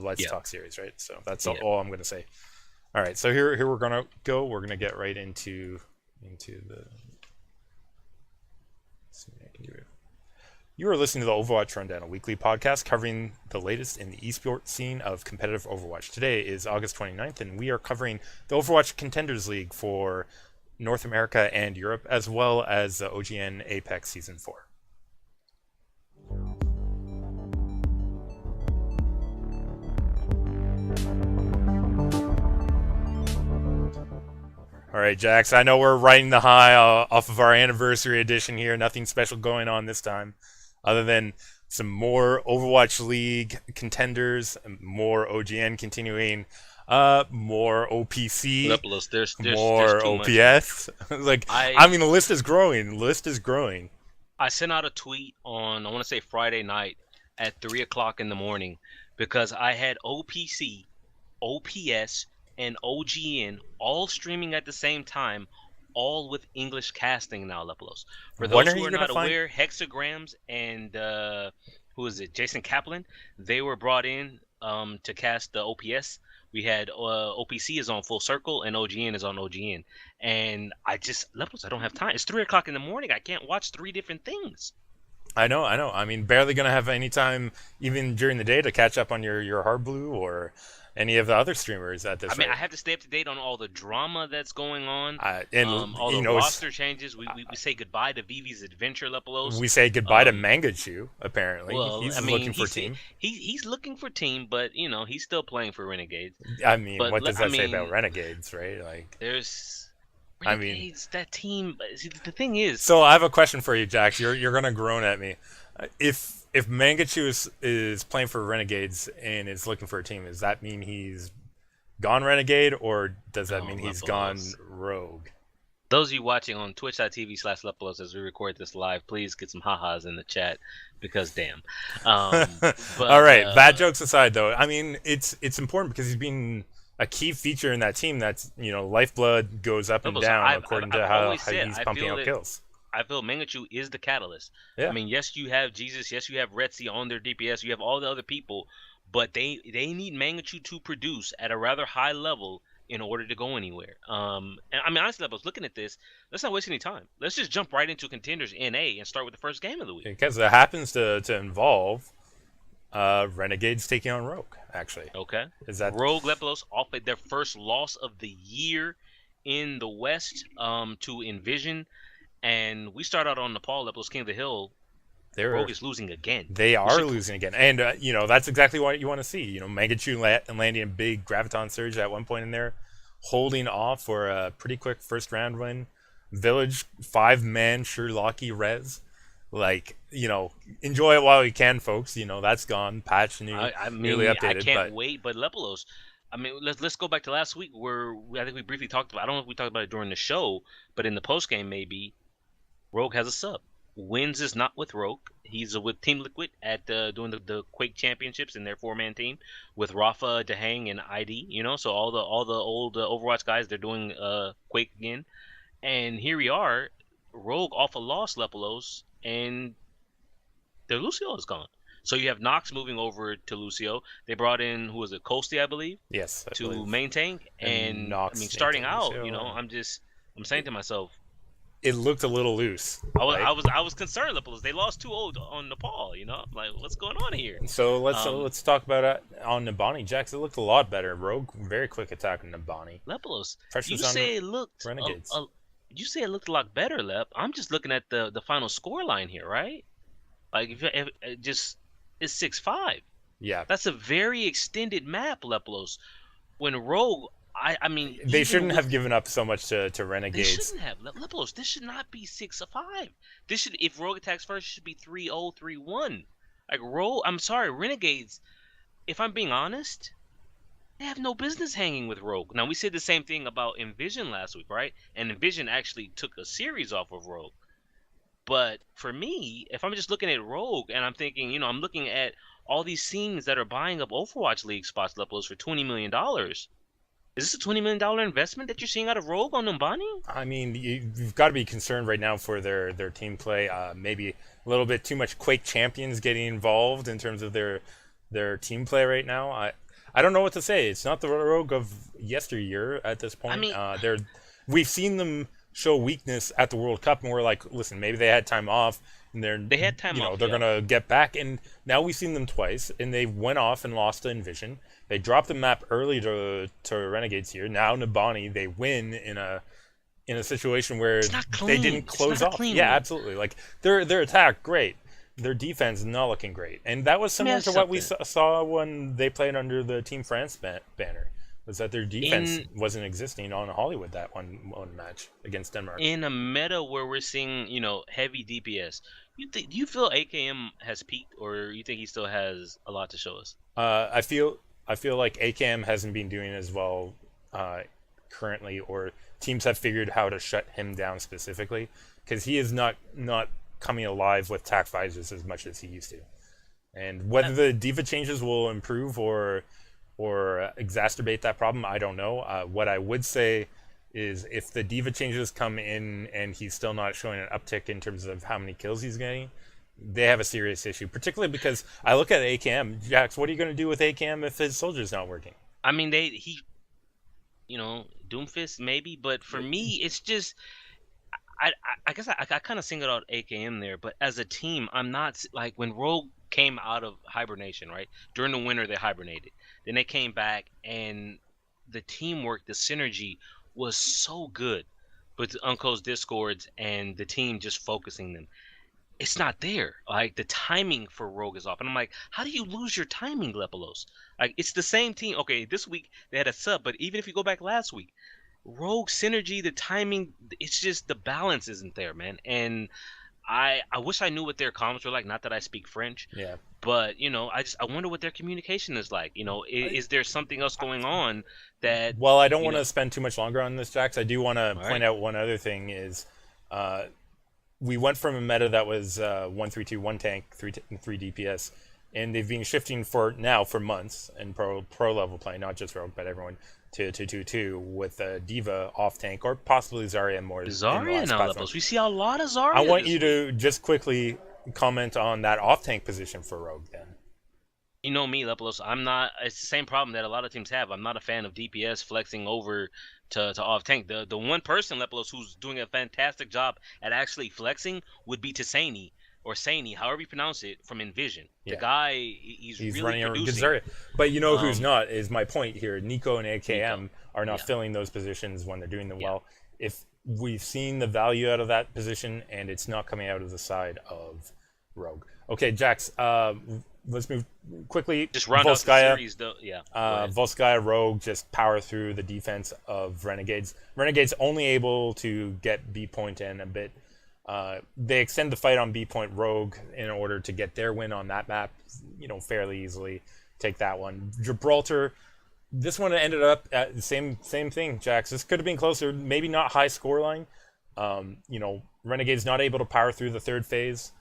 Let's Yeah. Talk series, right? So that's Yeah. all I'm going to say. All right, so here we're gonna go. We're gonna get right into the. Let's see, I can give it. You are listening to the Overwatch Rundown, a weekly podcast covering the latest in the esports scene of competitive Overwatch. Today is August 29th, and we are covering the Overwatch Contenders League for North America and Europe, as well as the OGN Apex Season 4. All right, Jax, I know we're riding the high off of our anniversary edition here. Nothing special going on this time, other than some more Overwatch League contenders, more OGN continuing, more OPC, Lepolos, there's more too much, man. OPS. Like, I I mean, the list is growing. The list is growing. I sent out a tweet on, I want to say, Friday night at 3 o'clock in the morning, because I had OPC, OPS, and OGN all streaming at the same time, all with English casting now, Lepolos. For When those are who you are gonna not find? aware, Hexagrams and who is it, Jason Kaplan, they were brought in to cast the OPS. We had OPC is on Full Circle and OGN is on OGN. And Lepolos, I don't have time. It's 3 o'clock in the morning. I can't watch three different things. I know, I know. I mean, barely gonna have any time, even during the day, to catch up on your Hard Blue or any of the other streamers at I this mean, I rate. have to stay up to date on all the drama that's going on, And all you the know, it's roster changes. We say goodbye to Vivi's Adventure, Lepolos. we say goodbye to Um, Mangachu. Apparently, well, I he's mean, looking for team. he's looking for team, but he's still playing for Renegades. I mean, But what does I that say about mean, Renegades, right? Like, there's I mean, Renegades. That team. See, the thing is, so I have a question for you, Jax. You're gonna groan at me. If Mangachu is playing for Renegades and is looking for a team, does that mean he's gone Renegade, or does that oh, mean he's gone Lepolos. Rogue? Those of you watching on twitch.tv/Lepolos as we record this live, please get some ha-has in the chat because damn. Um, All but right, bad jokes aside, though, I mean it's important because he's been a key feature in that team. That's lifeblood goes up and Lepolos, down I've according to I've how, always how said he's pumping out kills. I feel Mangachu is the catalyst. I Yeah, mean, yes, you have Jesus, yes, you have Retzi on their DPS, you have all the other people, but they need Mangachu to produce at a rather high level in order to go anywhere. And I mean, honestly, I was looking at this. Let's not waste any time. Let's just jump right into Contenders NA and start with the first game of the week. because it happens to involve Renegades taking on Rogue. Actually, Okay, is that Rogue Lepelos off at their first loss of the year in the West to Envision, and we start out on Nepal. Lepelos King of the Hill. they're Rogue is losing again. they We are should losing again, and that's exactly what you want to see. Mangachu landing a big graviton surge at one point in there, holding off for a pretty quick first round win. Village 5-man Sherlocky res, like enjoy it while you can, folks. That's gone, patched, I newly mean, I updated, can't but wait. But Lepelos, I mean, let's go back to last week where I think we briefly talked about. I don't know if we talked about it during the show, but in the post game maybe Rogue has a sub. Wins is not with Rogue. He's with Team Liquid at doing the Quake Championships in their 4-man team with Rafa, Dehang, and ID. So all the old Overwatch guys, they're doing Quake again. And here we are, Rogue off a loss, Lepelos, and their Lucio is gone. So you have Nox moving over to Lucio. They brought in, who was it, Coasty, I believe, yes, I to believe. maintain. And And I Nox mean, starting maintained out, Lucio. I'm saying to myself, It looked a little loose, I was right? I was I was concerned, Lepelos. They lost 2-0 on Nepal. I'm like, what's going on here? So let's uh, Um, let's talk about it on Nabani. Jax, it looked a lot better. Rogue, very quick attack on Nabani. Lepelos, you Pressure's on say it looked Renegades. you say it looked a lot better, Lep. I'm just looking at the final score line here, right? Like if it just it's 6-5. Yeah, That's a very extended map, Lepelos. When Rogue, I mean, they even shouldn't with have given up so much to they Renegades. shouldn't have Lepelos. This should not be 6-5. This should, if Rogue attacks first, it should be 3-0, 3-1. Like Rogue, I'm sorry, Renegades. If I'm being honest, they have no business hanging with Rogue. Now we said the same thing about Envision last week, right? And Envision actually took a series off of Rogue. But for me, if I'm just looking at Rogue and I'm thinking, I'm looking at all these scenes that are buying up Overwatch League spots Lepelos for $20 million. Is this a $20 million investment that you're seeing out of Rogue on Numbani? I mean, you've got to be concerned right now for their team play. Maybe a little bit too much Quake champions getting involved in terms of their team play right now. I don't know what to say. It's not the Rogue of yesteryear at this I point. mean, We've seen them show weakness at the World Cup, and we're like, listen, maybe they had time off, and they had time off, they're yeah. gonna get back. And now we've seen them twice, and they went off and lost to Envision. They dropped the map early to Renegades here. Now Nabani, they win in a situation where It's not they clean. didn't It's close not a off. clean Yeah, win. absolutely. Like their attack, great. Their defense not looking great, and that was Let me similar ask to you what we something. saw when they played under the Team France banner. Was that their defense In wasn't existing on Hollywood that one match against Denmark? in a meta where we're seeing, heavy DPS, do you feel AKM has peaked, or you think he still has a lot to show us? I feel like AKM hasn't been doing as well currently, or teams have figured how to shut him down specifically because he is not coming alive with tac visors as much as he used to. And whether the diva changes will improve or exacerbate that problem, I don't know. What I would say is if the diva changes come in and he's still not showing an uptick in terms of how many kills he's getting, they have a serious issue. Particularly because I look at AKM, Jax. What are you going to do with AKM if his soldier's not working? I mean, Doomfist maybe, but for me, it's just I guess I kind of singled out AKM there, but as a team, I'm not like when Rogue came out of hibernation, right? During the winter, they hibernated. Then they came back, and the teamwork, the synergy was so good with Uncle's discords and the team just focusing them. It's not there. Like the timing for Rogue is off, and I'm like, how do you lose your timing, Lepelos? Like it's the same team. Okay, this week they had a sub, but even if you go back last week, Rogue synergy, the timing, it's just the balance isn't there, man. And I wish I knew what their comms were like. Not that I speak French, Yeah. but I wonder what their communication is like. Is there something else going on that Well, I don't you want know? to spend too much longer on this, Jax. I do want to All point right, out one other thing is uh, we went from a meta that was 1-3-2, one tank, three DPS, and they've been shifting for months in pro level play, not just Rogue, but everyone to 2-2 with Diva off tank or possibly Zarya more in the Zarya last now platform. levels. We see a lot of I Zarya want this you week. to just quickly comment on that off tank position for Rogue then. You know me, Lepelos. I'm not. It's the same problem that a lot of teams have. I'm not a fan of DPS flexing over to off tank. The one person, Lepelos, who's doing a fantastic job at actually flexing would be Tasani or Sani, however you pronounce it, from Envision. The Yeah. guy, he's He's really running around producing. Zarya. But you know who's Um, not is my point here. Nico and AKM Nico. are not Yeah, filling those positions when they're doing them yeah. well. If we've seen the value out of that position and it's not coming out of the side of Rogue. Okay, Jax, let's move quickly. Just round out the Volskaya, series, though. Yeah. Go ahead. Volskaya, Rogue just power through the defense of Renegades. Renegades only able to get B point in a bit. They extend the fight on B point Rogue in order to get their win on that map, fairly easily. Take that one. Gibraltar, this one ended up at the same thing, Jax. This could have been closer, maybe not high scoreline. Renegades not able to power through the third phase,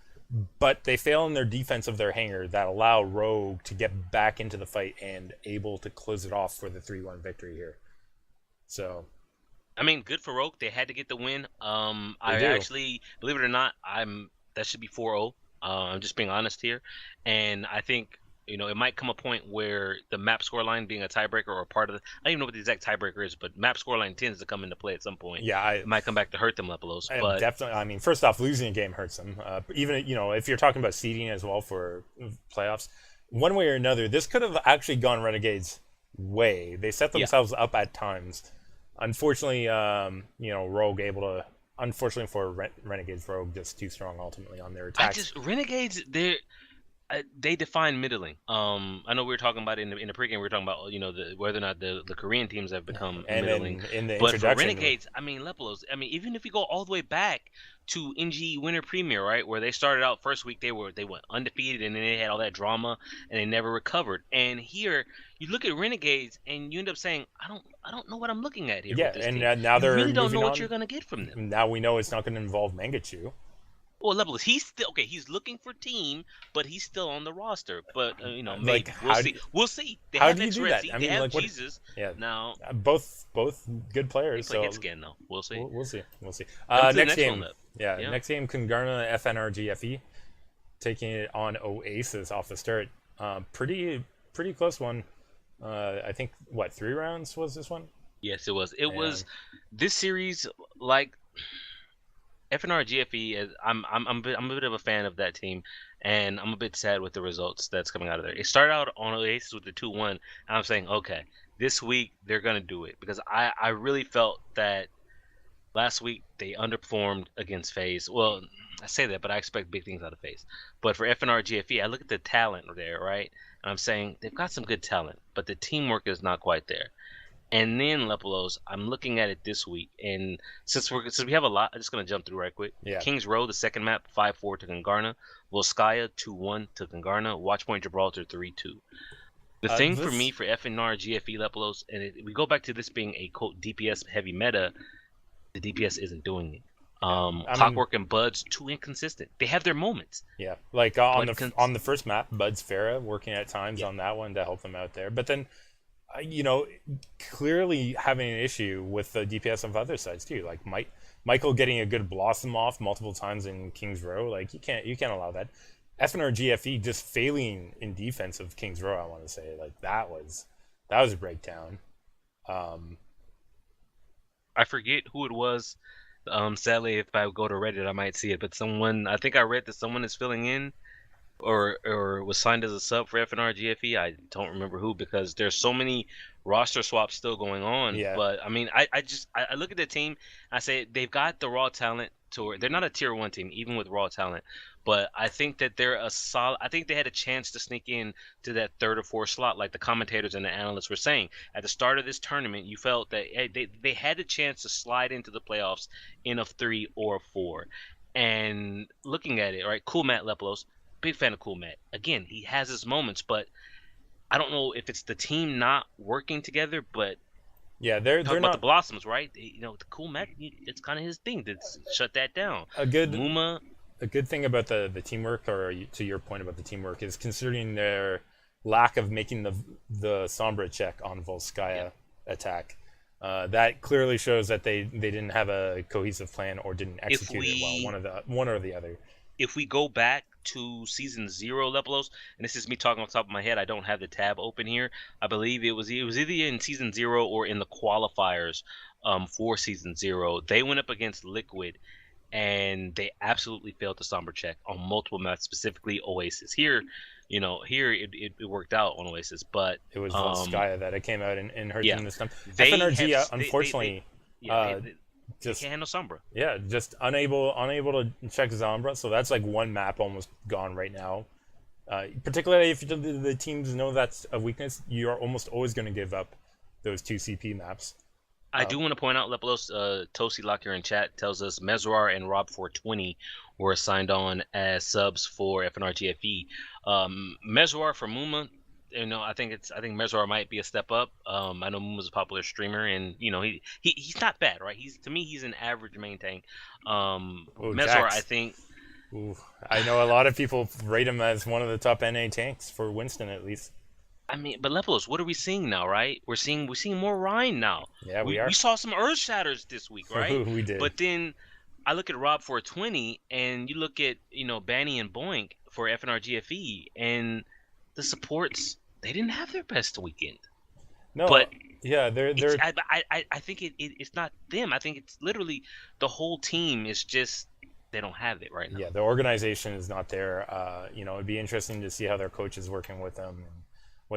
but they fail in their defense of their hangar that allow Rogue to get back into the fight and able to close it off for the 3-1 victory here. So I mean, good for Rogue. They had to get the win. they I do. actually, believe it or not, that should be 4-0. I'm just being honest here, and I think it might come a point where the map scoreline being a tiebreaker or part of the, I don't even know what the exact tiebreaker is, but map scoreline tends to come into play at some point. Yeah, It might come back to hurt them, Lepelos. I But definitely. I mean, first off, losing a game hurts them. Even if you're talking about seeding as well for playoffs, one way or another, this could have actually gone Renegades' way. They set yeah, themselves up at times. Unfortunately, Rogue able to. Unfortunately for Renegades, Rogue just too strong ultimately on their attacks. Renegades, they define middling. I know we were talking about it in the pregame. We were talking about whether or not the Korean teams have become And middling. then in the But for introduction, Renegades, I mean Lepelos. I mean, even if you go all the way back to NG Winter Premier, right, where they started out first week, they went undefeated, and then they had all that drama, and they never recovered. And here, you look at Renegades, and you end up saying, I don't know what I'm looking at here yeah, with this and team. now You they're really don't know moving what you're on. gonna get from them. Now we know it's not going to involve Mangachu. Well, Level he's still okay. He's looking for team, but he's still on the roster. But Like maybe we'll how see. We'll see. They how have do you X do Red that? Z. I They mean, have like what? Jesus. Yeah, Now both good they players. play So hit scan though. We'll see. we'll see. We'll see. Come to the Next next one, game. Lep. Yeah, Yeah. next game, Kungarna FNRGFE taking it on Oasis off the start. Pretty close one. I think what 3 rounds was this one? Yes, it was. It Yeah, was this series like FNR GFE. I'm a bit of a fan of that team, and I'm a bit sad with the results that's coming out of there. It started out on Oasis with the 2-1, and I'm saying, okay, this week they're gonna do it because I really felt that last week they underperformed against FaZe. Well, I say that, but I expect big things out of FaZe. But for FNR GFE, I look at the talent there, right? And I'm saying they've got some good talent, but the teamwork is not quite there. And then Lepelos, I'm looking at it this week, and since we have a lot, I'm just gonna jump through right quick. yeah. Kings Row, the second map, 5-4 to Congarna. Volskaya 2-1 to Congarna. Watchpoint Gibraltar 3-2. The thing for This me for FNR GFE Lepelos, and we go back to this being a quote DPS heavy meta, the DPS isn't doing it. Yeah, I mean, Clockwork and Bud's too inconsistent. They have their moments, yeah, like but on the first map, Bud's Farah working at times yeah, on that one to help them out there. But then, you know, clearly having an issue with the DPS of other sides too. Like Michael getting a good blossom off multiple times in Kings Row. Like you can't allow that. FNR GFE just failing in defense of Kings Row. I want to say like that was a breakdown. Um, I forget who it was. Sadly, if I go to Reddit, I might see it. But someone, I think I read that someone is filling in or was signed as a sub for FNR GFE. I don't remember who because there's so many roster swaps still going on. yeah, But I mean, I look at the team. I say they've got the raw talent to. They're not a tier one team, even with raw talent. But I think that they're a solid. I think they had a chance to sneak in to that third or fourth slot, like the commentators and the analysts were saying at the start of this tournament. You felt that hey, they had a chance to slide into the playoffs in a 3 or 4. And looking at it, right, cool Matt Lepelos, big fan of Cool Matt. Again, he has his moments, but I don't know if it's the team not working together. But yeah. They're talk they're about the not Blossoms, right? The Cool Matt, it's kind of his thing to shut that down. a good Muma, a good thing about the teamwork, or to your point about the teamwork, is considering their lack of making the Sombra check on yeah. Volskaya attack. That clearly shows that they didn't have a cohesive plan or didn't If execute it well. we One or the other. if we go back to season 0 Lepelos, and this is me talking off the top of my head, I don't have the tab open here. I believe it was either in season 0 or in the qualifiers for season 0. They went up against Liquid and they absolutely failed the Sombra check on multiple maps, specifically Oasis. Here it worked out on Oasis, but It was Volskaya that it came out and hurt yeah, them this time. they have FNRG, they unfortunately, yeah uh, they just can't handle Sombra. yeah, just unable to check Zombra. So that's like one map almost gone right now. Particularly if the teams know that's a weakness, you are almost always going to give up those two CP maps. I do want to point out, Lepelos, Tosi Lock here in chat tells us Mezrar and Rob420 were signed on as subs for FNRGFE. Mezrar for Muma, I think Mezrar might be a step up. I know Muma's a popular streamer, and he's not bad, right? To me he's an average main tank. Oh, Mezrar, I Jax. think. Ooh, I know a lot of people rate him as one of the top NA tanks for Winston at least. I mean, but Lepelos, what are we seeing now, right? We're seeing more Rhine now. Yeah, we We are. saw some Earth Shatters this week, right? We did. But then I look at Rob 420, and you look at Banny and Boink for FNR GFE, and the supports they didn't have their best weekend. No, But yeah, they're I think it's not them. I think it's literally the whole team is just they don't have it right now. yeah, the organization is not there. It'd be interesting to see how their coach is working with them and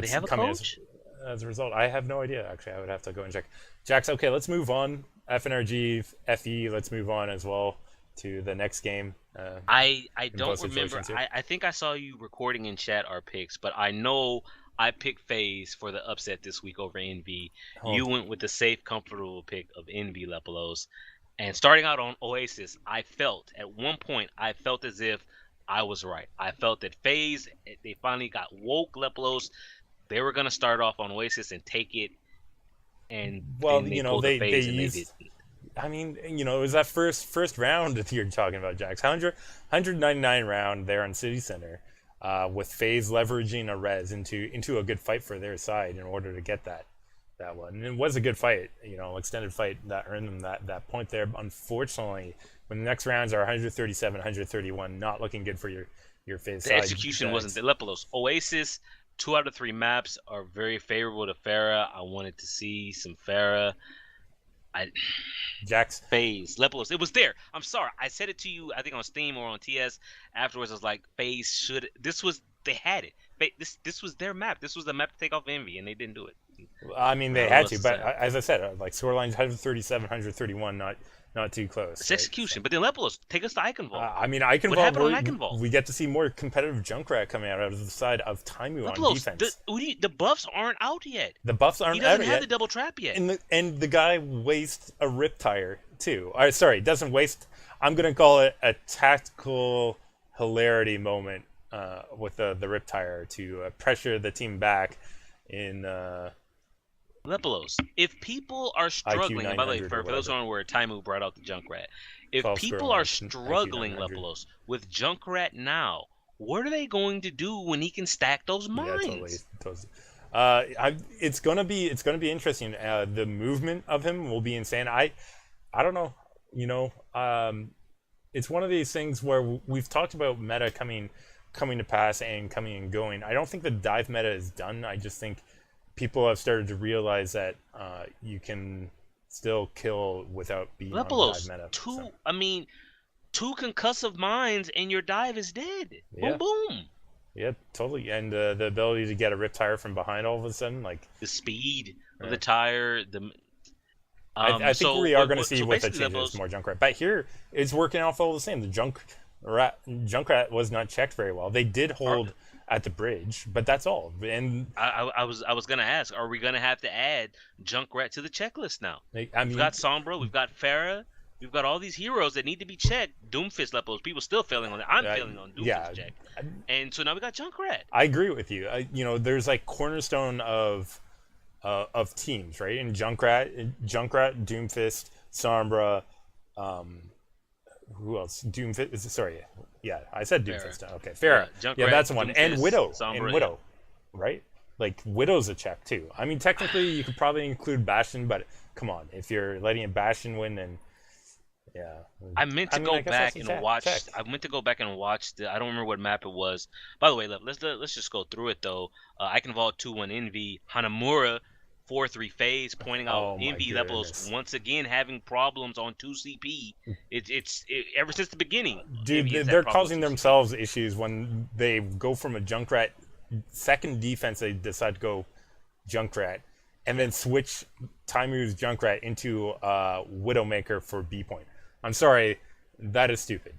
They what's have a coming coach. as a result. I have no idea. Actually, I would have to go and check. Jax, okay, let's move on. FNRG, FE, let's move on as well to the next game. I In don't both remember. situations here. I think I saw you recording in chat our picks, but I know I picked FaZe for the upset this week over Envy. Oh, You went with the safe, comfortable pick of Envy Lepelos. And starting out on Oasis, at one point, I felt as if I was right. I felt that FaZe, they finally got woke Lepelos. They were going to start off on Oasis and take it, and well, then they pulled the they FaZe and they used. didn't. I mean, it was that first round that you're talking about, Jax. 199 round there on City Center, with FaZe leveraging a res into a good fight for their side in order to get that one. And it was a good fight, extended fight that earned them that point there. Unfortunately, when the next rounds are 137, 131, not looking good for your FaZe The side. execution wasn't Jax. the Lepelos. Oasis 2 out of 3 maps are very favorable to Pharah. I wanted to see some Pharah. Jax. FaZe, Lepolos. It was there. I'm sorry. I said it to you, I think on Steam or on TS. Afterwards, I was like, FaZe should. They had it. This was their map. This was the map to take off Envy, and they didn't do it. I mean, they had to, but as I said, like scorelines 137, 131, not too close. It's execution. But then Lepolos, take us to Iconvault. I mean, Iconvault. What happened on Iconvault? We get to see more competitive Junkrat coming out of the side of Taimu on defense. The buffs aren't out yet. The buffs aren't out yet. He doesn't have the double trap yet. And the guy wastes a rip tire too. Sorry, doesn't waste. I'm gonna call it a tactical hilarity moment with the rip tire to pressure the team back in. Lepolos, if people are struggling, and by the way, for those who aren't aware, Taimu brought out the Junkrat. If people are struggling, Lepolos, with Junkrat now, what are they going to do when he can stack those mines? Yeah, totally. It's gonna be interesting. The movement of him will be insane. I don't know. You know, it's one of these things where we've talked about meta coming to pass and coming and going. I don't think the dive meta is done. I just think people have started to realize that you can still kill without being on the dive meta. Two concussive mines and your dive is dead. Yeah. Boom, boom. Yeah, totally. And the ability to get a rip tire from behind all of a sudden, like the speed of the tire. I think we are going to see with the changes more Junkrat. But here, it's working off all the same. The Junkrat was not checked very well. They did hold at the bridge, but that's all. And I was gonna ask, are we gonna have to add Junkrat to the checklist now? We've got Sombra, we've got Pharah, we've got all these heroes that need to be checked. Doomfist Lepolos, people still failing on that. I'm failing on Doomfist check. And so now we got Junkrat. I agree with you. You know, there's like cornerstone of teams, right? And Junkrat, Doomfist, Sombra, who else? Doomfist. Sorry. Yeah, I said Doomfist. Okay, Pharah. Yeah, that's one. Doomfist, and Widow. Sombra, right? Like, Widow's a check, too. I mean, technically, you could probably include Bastion, but come on. If you're letting a Bastion win, then, yeah. I meant to go back and watch. I went to go back and watch I don't remember what map it was. By the way, let's just go through it, though. Iconvault 2-1 Envy. Hanamura 4-3 FaZe, pointing out Envy Lepolos once again having problems on 2CP. It's ever since the beginning. Dude, they're causing themselves issues when they go from a Junkrat second defense. They decide to go Junkrat and then switch Taimu's Junkrat into Widowmaker for B point. I'm sorry, that is stupid.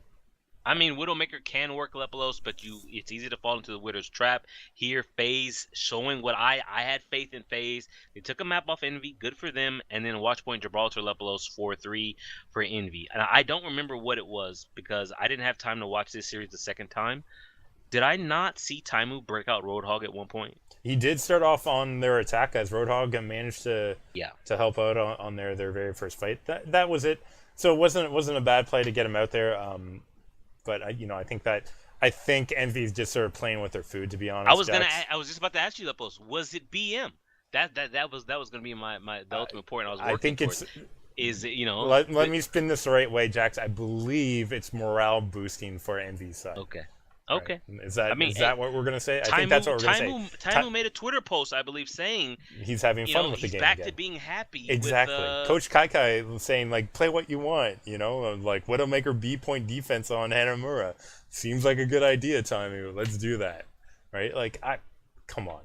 I mean, Widowmaker can work Lepolos, but it's easy to fall into the Widow's trap. Here, FaZe showing what I had faith in FaZe. They took a map off Envy, good for them, and then Watchpoint Gibraltar Lepolos 4-3 for Envy. And I don't remember what it was because I didn't have time to watch this series the second time. Did I not see Taimu break out Roadhog at one point? He did start off on their attack as Roadhog managed to help out on their very first fight. That was it. So it wasn't a bad play to get him out there. But I think Envy's just sort of playing with their food, to be honest. I was just about to ask you, Lepos. Was it BM? That was going to be the ultimate point I was working towards. Is it Let me spin this the right way, Jax. I believe it's morale boosting for Envy's side. Okay. Right? Okay. Is that what we're gonna say? I think that's what we're gonna say. Taimu made a Twitter post, I believe, saying he's having fun with the game. He's back to being happy. Exactly. Coach Kai saying like, play what you want. Like Widowmaker B point defense on Hanamura seems like a good idea, Taimu. Let's do that. Right? Like, come on.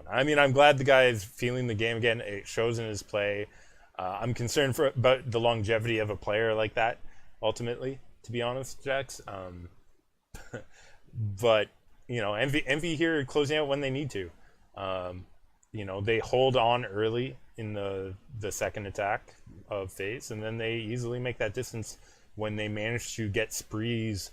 I mean, I'm glad the guy is feeling the game again. It shows in his play. I'm concerned about the longevity of a player like that. Ultimately, to be honest, Jax. But Envy here closing out when they need to. They hold on early in the second attack of FaZe, and then they easily make that distance when they manage to get Spree's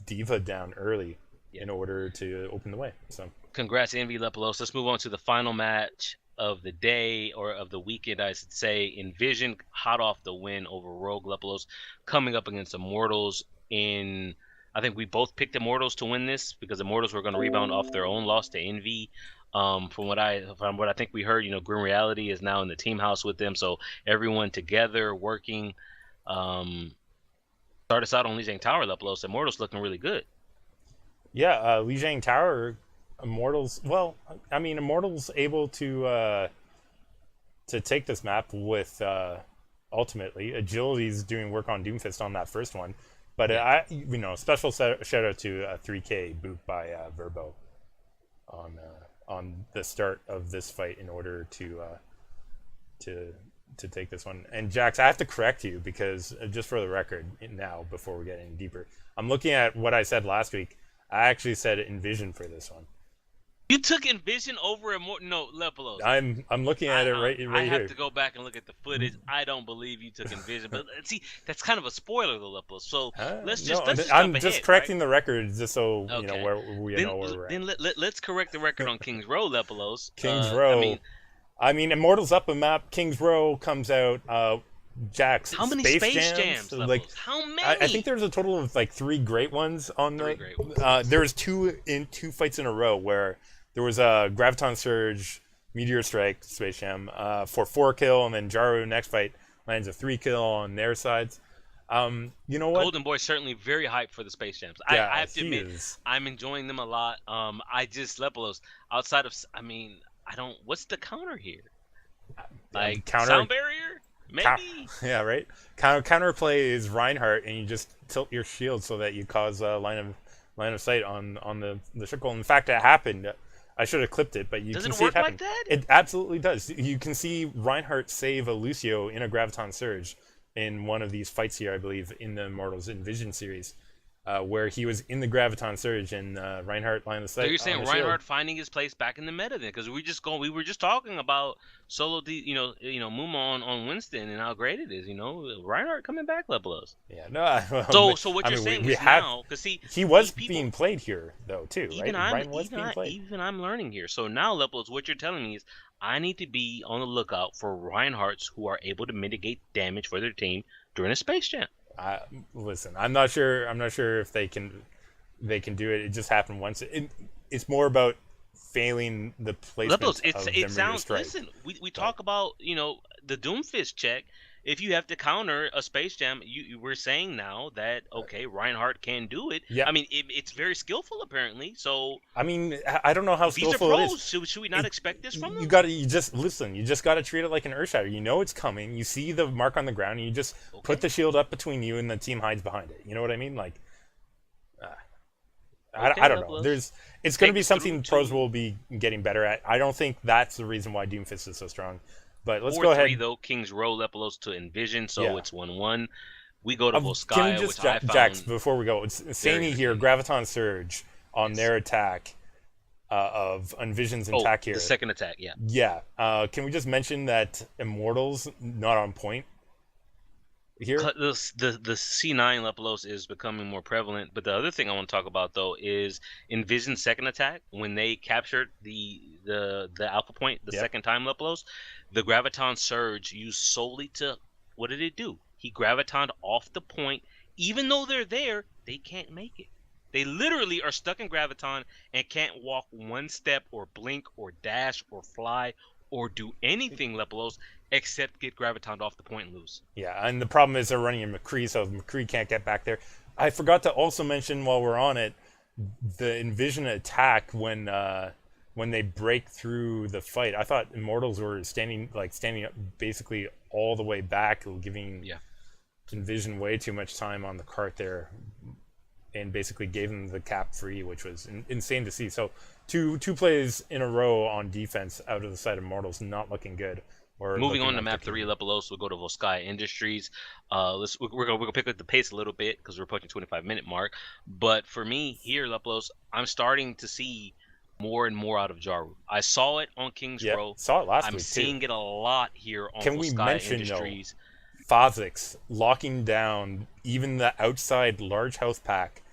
Diva down early in order to open the way. So congrats, Envy Lepolos. Let's move on to the final match of the day, or of the weekend, I should say. Envision hot off the win over Rogue Lepolos, coming up against Immortals in. I think we both picked Immortals to win this because Immortals were going to rebound off their own loss to Envy. From what I think we heard, Grim Reality is now in the team house with them, so everyone together working. Start us out on Lijiang Tower, Lepolos. Immortals looking really good. Yeah, Lijiang Tower Immortals. Well, I mean, Immortals able to take this map with ultimately Agility's doing work on Doomfist on that first one, but Yeah. special shout out to 3K boot by Verbo on the start of this fight in order to to take this one. And Jax, I have to correct you because just for the record, now before we get any deeper, I'm looking at what I said last week. I actually said Envision for this one. You took Envision over no, Lepelos. I'm looking at it right I have here. to go back and look at the footage. I don't believe you took Envision, but see, that's kind of a spoiler, though, Lepelos. So let's just I'm jump just ahead, correcting right? the record just so Okay. you know where we're at. Then let's correct the record on Kings Row, Lepelos. Kings Row. I mean, Immortals up a map. Kings Row comes out. Jax. How many Space Jams? Like, how many? I think there's a total of like 3 great ones on Three the. great ones. There was two fights in a row where there was a Graviton Surge, Meteor Strike, Space Jam for 4 kill, and then Jaru next fight lands a 3 kill on their sides. You know what? Golden Boy certainly very hyped for the Space Jams. Yeah, I have to he admit, is. I'm enjoying them a lot. I just Lepelos outside of. I mean, I don't. What's the counter here? Like sound barrier? Maybe. Yeah, right. Counterplay is Reinhardt, and you just tilt your shield so that you cause a line of sight on the circle. In fact, it happened. I should have clipped it, but you Does can it see work it happen. like that? It absolutely does. You can see Reinhardt save a Lucio in a Graviton Surge in one of these fights here, I believe, in the Immortals Envision series, where he was in the Graviton Surge and Reinhardt line of sight. So you're saying on the Reinhardt shield. finding his place back in the meta then? Because we were just talking about Muma on Winston and how great it is. Reinhardt coming back, Lepelos. Yeah, no. So what you're saying we is have, now, because see, he was people, being played here though too, even right? Ryan was being played. even I'm learning here. So now, Lepelos, what you're telling me is I need to be on the lookout for Reinhardts who are able to mitigate damage for their team during a Space Jam. Listen, I'm not sure if they can do it. It just happened once. It's more about failing the placement Lepelos, of it their sounds. strike. Listen, we talk about the Doomfist check. If you have to counter a Space Jam, we're saying now that okay, Reinhardt can do it. Yeah. I mean, it's very skillful apparently. So I mean, I don't know how these are skillful it pros. is. Should we not expect this from them? You just listen. You just got to treat it like an Earthshatter. You know it's coming. You see the mark on the ground. And you just put the shield up between you, and the team hides behind it. You know what I mean? Like, I don't know. It's going to be something pros will be getting better at. I don't think that's the reason why Doomfist is so strong. But let's go ahead. 4-3 though. Kings Row Lepelos to Envision, so it's 1-1. We go to Can we Volskaya, just, which I found. Jax, before we go, it's Samey here, Graviton Surge on their attack of Envision's attack here. The second attack, yeah. Yeah. Can we just mention that Immortals not on point here? The C9 Lepelos is becoming more prevalent, but the other thing I want to talk about though is Envision's second attack when they captured the alpha point the second time Lepelos, the Graviton Surge used solely to what did it do? He gravitoned off the point. Even though they're there, they can't make it. They literally are stuck in Graviton and can't walk one step or blink or dash or fly or do anything, Lepelos, except get Gravitoned off the point and lose. Yeah, and the problem is they're running in McCree, so McCree can't get back there. I forgot to also mention while we're on it, the Envision attack when they break through the fight. I thought Immortals were standing up basically all the way back, giving Envision way too much time on the cart there, and basically gave them the cap free, which was insane to see. So two plays in a row on defense out of the side of Immortals, not looking good. Moving on to map 3, Lepelos, we'll go to Volskaya Industries. We're gonna pick up the pace a little bit because we're approaching 25-minute mark. But for me here, Lepelos, I'm starting to see more and more out of Jaru. I saw it on Kings Row. Saw it last week I'm seeing it a lot here on Can we Volskaya mention Industries. Phozix locking down even the outside large health pack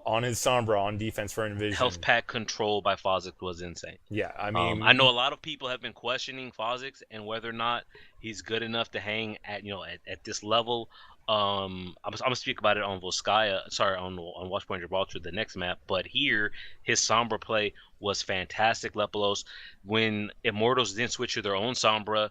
on his Sombra on defense for Envision. Health pack control by Phozix was insane. Yeah, I mean, I know a lot of people have been questioning Phozix and whether or not he's good enough to hang at at this level. I'm gonna speak about it on Volskaya. Sorry, on Watchpoint Gibraltar, the next map. But here, his Sombra play was fantastic. Lepelos, when Immortals didn't switch to their own Sombra,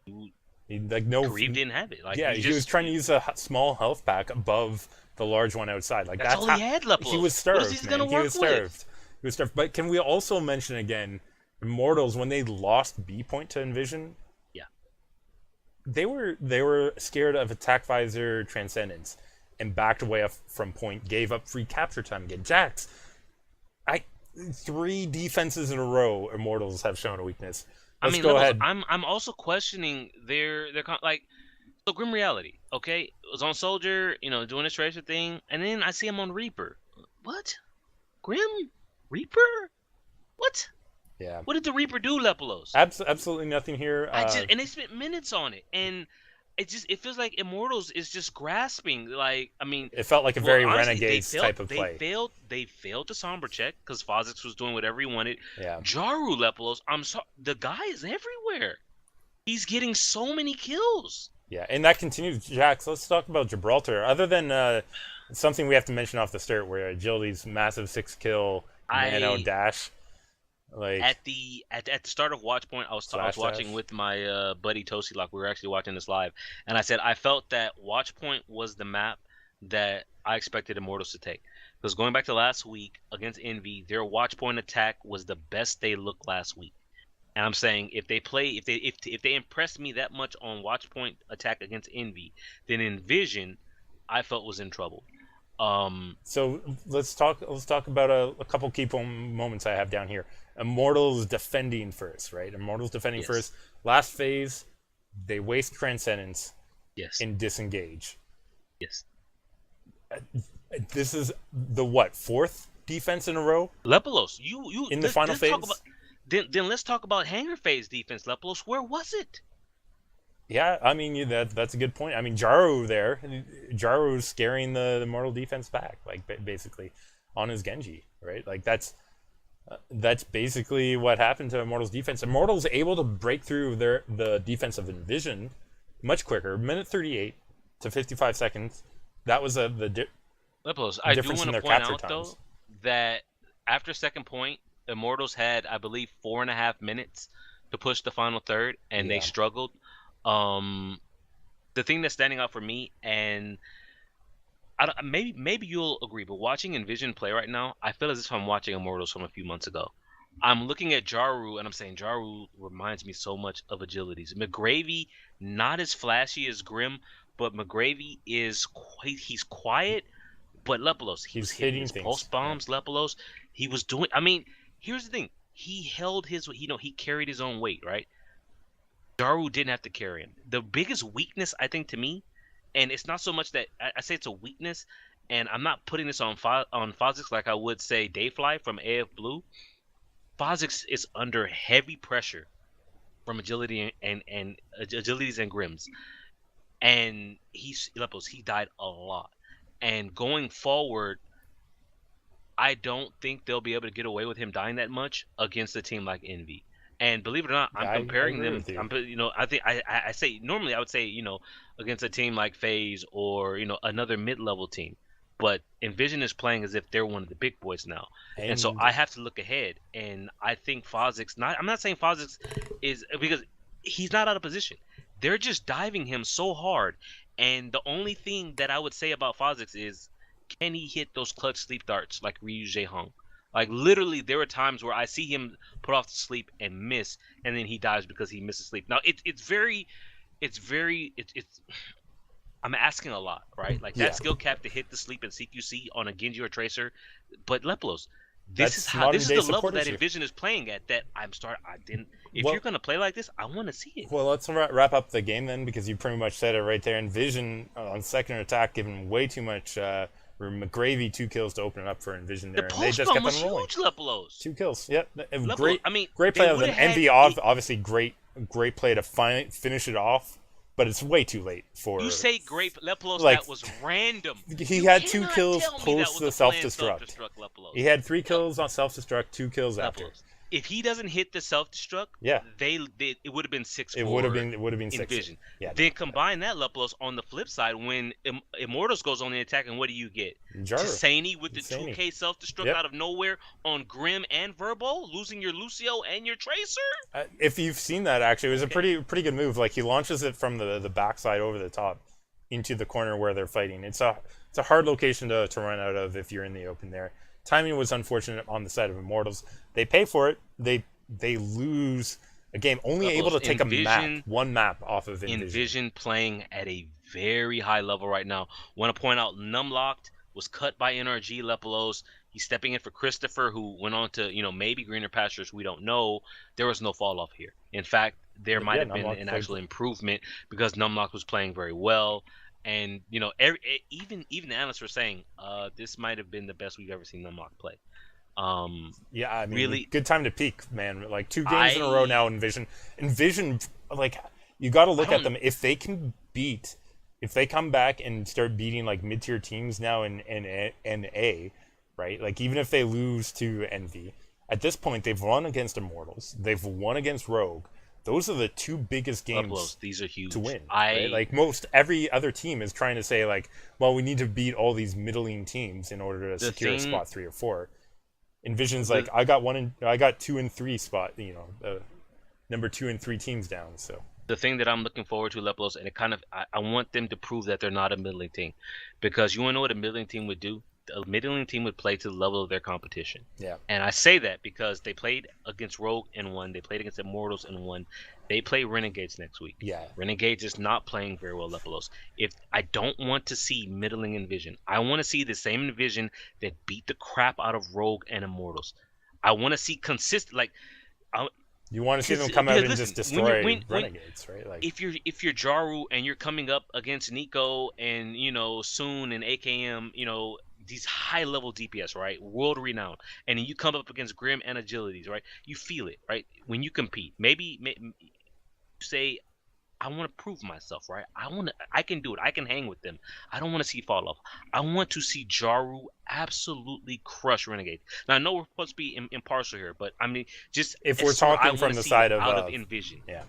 Kareem didn't have it. He was trying to use a small health pack above the large one outside. That's all he had, Lepelos. He was starved. What is he gonna work with? good stuff. But can we also mention again, Immortals, when they lost B point to Envision, Yeah. they were scared of attack visor transcendence and backed away from point, gave up free capture time again. Jax, I 3 defenses in a row, Immortals have shown a weakness. I Let's mean, go levels. ahead. I'm also questioning their like. So Grim Reality, okay, was on Soldier, doing his tracer thing, and then I see him on Reaper. What? Grim Reaper? What? Yeah, What did the Reaper do, Lepolos? absolutely nothing here. And they spent minutes on it, and it feels like Immortals is just grasping. Like, I mean, It felt like a well, very honestly, Renegades type of play. They failed to Sombra check because Fozix was doing whatever he wanted. Yeah. Jaru Lepolos, I'm sorry, the guy is everywhere. He's getting so many kills. Yeah, and that continues. Jax, let's talk about Gibraltar. Other than something we have to mention off the start, where Agility's massive 6-kill nano dash. Like at the start of Watchpoint, I was watching dash. with my buddy Tosi Lock. We were actually watching this live, and I said I felt that Watchpoint was the map that I expected Immortals to take. Because going back to last week against Envy, their Watchpoint attack was the best they looked last week. And I'm saying if they impressed me that much on Watchpoint attack against Envy, then Envision, I felt was in trouble. So let's talk about a couple key moments I have down here. Immortals defending first, right? Immortals defending Yes. first. Last phase, they waste Transcendence Yes. and disengage. Yes. This is the 4th defense in a row? Lepolos, you in the final phase? Then let's talk about hangar phase defense, Lepolos. Where was it? Yeah, I mean that's a good point. I mean Jaru's scaring the Immortal defense back, like basically on his Genji, right? Like that's basically what happened to Immortal's defense. Immortal's able to break through the defense of Envision much quicker, minute 38 to 55 seconds. That was Lepolos, I do difference in want to their point capture out times. though that after second point, Immortals had, I believe, 4.5 minutes to push the final third, and they Yeah. struggled. The thing that's standing out for me, and maybe you'll agree, but watching Envision play right now, I feel as if I'm watching Immortals from a few months ago. I'm looking at Jaru, and I'm saying Jaru reminds me so much of Agilities. McGravy, not as flashy as Grim, but McGravy he's quiet, but Lepolos, he was hitting his things. pulse bombs, Lepolos. He was doing, I mean, here's the thing. He held his, he carried his own weight, right? Daru didn't have to carry him. The biggest weakness, I think, to me, and it's not so much that I say it's a weakness, and I'm not putting this on Fozix like I would say Dayfly from AF Blue. Fozix is under heavy pressure from Agility and Agilities and Grims, and he died a lot. And going forward, I don't think they'll be able to get away with him dying that much against a team like Envy. And believe it or not, I'm comparing them. I think I say normally I would say against a team like FaZe or another mid-level team, but Envision is playing as if they're one of the big boys now, and so I have to look ahead. And I think Fozix, I'm not saying Fozix is because he's not out of position. They're just diving him so hard, and the only thing that I would say about Fozix is, can he hit those clutch sleep darts like Ryu Jae-hung? Like literally, there were times where I see him put off to sleep and miss, and then he dies because he misses sleep. Now it's I'm asking a lot, right? Like that skill cap to hit the sleep and CQC on a Genji or Tracer, but Leplos, this is the level that Envision is playing at. That If you're gonna play like this, I want to see it. Well, let's wrap up the game then, because you pretty much said it right there. Envision on second attack, given way too much. McGravy 2 kills to open it up for Envision there, and they just kept on rolling. Huge, Lepolos. 2 kills, yep. Great. I mean, great play of them. Envy, obviously great play to finish it off, but it's way too late for. You say great, Lepolos? Like, that was random. He had 2 kills post the self-destruct. He had 3 kills on self-destruct, 2 kills after. If he doesn't hit the self-destruct, it would have been 6-4. It would have been 6. Envision. Then combine that, Lepolos, on the flip side, when Immortals goes on the attack, and what do you get? Tasani with the 2K self-destruct out of nowhere on Grim and Verbo, losing your Lucio and your Tracer? If you've seen that, actually, it was a pretty good move. Like, he launches it from the backside over the top into the corner where they're fighting. It's a hard location to run out of if you're in the open there. timing was unfortunate on the side of Immortals. They pay for it. They lose a game, only able to take one map off of Envision. Envision playing at a very high level right now. Want to point out Numlocked was cut by NRG Lepelos. He's stepping in for Christopher, who went on to, maybe greener pastures. We don't know. There was no fall off here. In fact, there might have been an actual improvement because Numlocked was playing very well. And, even the analysts were saying, this might have been the best we've ever seen Numlocked play. Yeah, I mean, really good time to peak, man. Like 2 games in a row now. Envision, like you got to look at them. If they come back and start beating like mid-tier teams now in NA, right? Like even if they lose to Envy, at this point they've won against Immortals, they've won against Rogue. Those are the 2 biggest games. These are huge to win. Right? Like every other team is trying to say like, well, we need to beat all these middling teams in order to secure a spot 3 or 4. Envision's like I got 2 and 3 spot, number 2 and 3 teams down. So the thing that I'm looking forward to, Lepelos, and I want them to prove that they're not a middling team, because you want to know what a middling team would do? A middling team would play to the level of their competition. Yeah. And I say that because they played against Rogue and won. They played against Immortals and won. They play Renegades next week. Yeah. Renegades is not playing very well, Lepelos. If I don't want to see middling Envision, I want to see the same Envision that beat the crap out of Rogue and Immortals. I want to see consistent, you want to see them come out and just destroy Renegades, right? Like if you're Jaru and you're coming up against Nico and Soon and AKM, these high level DPS, right? World renowned. And then you come up against Grim and Agilities, right? You feel it, right? When you compete. Maybe you say, I want to prove myself, right? I can do it. I can hang with them. I don't want to see fall off. I want to see Jaru absolutely crush Renegade. Now I know we're supposed to be impartial here, but I mean, just if we're talking from the side of Envision. Yeah.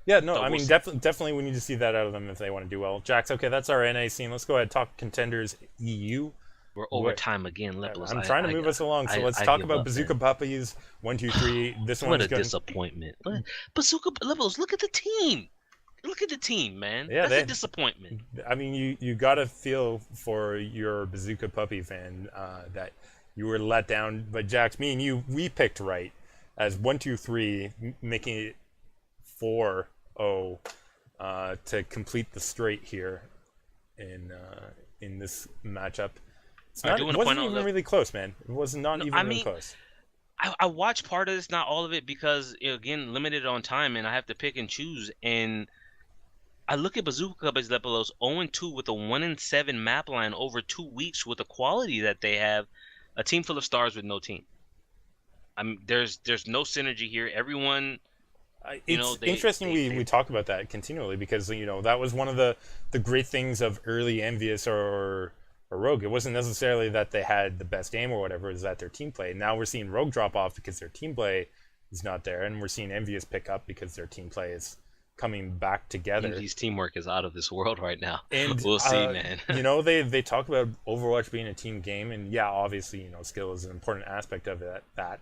Yeah, no, I mean, definitely we need to see that out of them if they want to do well. Jax, okay, that's our NA scene. Let's go ahead and talk Contenders EU. We're over time again, Lepelos. I'm trying to move us along, so let's talk about Bazooka Puppies 1, 2, 3. This one is disappointment. Bazooka Lepelos, look at the team. Look at the team, man. Yeah, that's a disappointment. I mean, you got to feel for your Bazooka Puppy fan that you were let down. But Jax, me and you, we picked right as 1, 2, 3, making it 4-0 to complete the straight here in this matchup. It wasn't even really close, man. It was not even really close. I watched part of this, not all of it, because again, limited on time, and I have to pick and choose. And I look at Bazooka Puppies Lepelos 0-2 with a 1-7 map line over 2 weeks with the quality that they have. A team full of stars with no team. I mean, there's no synergy here. Everyone. It's interesting we talk about that continually because that was one of the great things of early Envious or Rogue. It wasn't necessarily that they had the best aim or whatever, it was that their team play. Now we're seeing Rogue drop off because their team play is not there, and we're seeing Envious pick up because their team play is coming back together. Envy's teamwork is out of this world right now. And we'll see, man. They talk about Overwatch being a team game, and yeah, obviously, skill is an important aspect of that.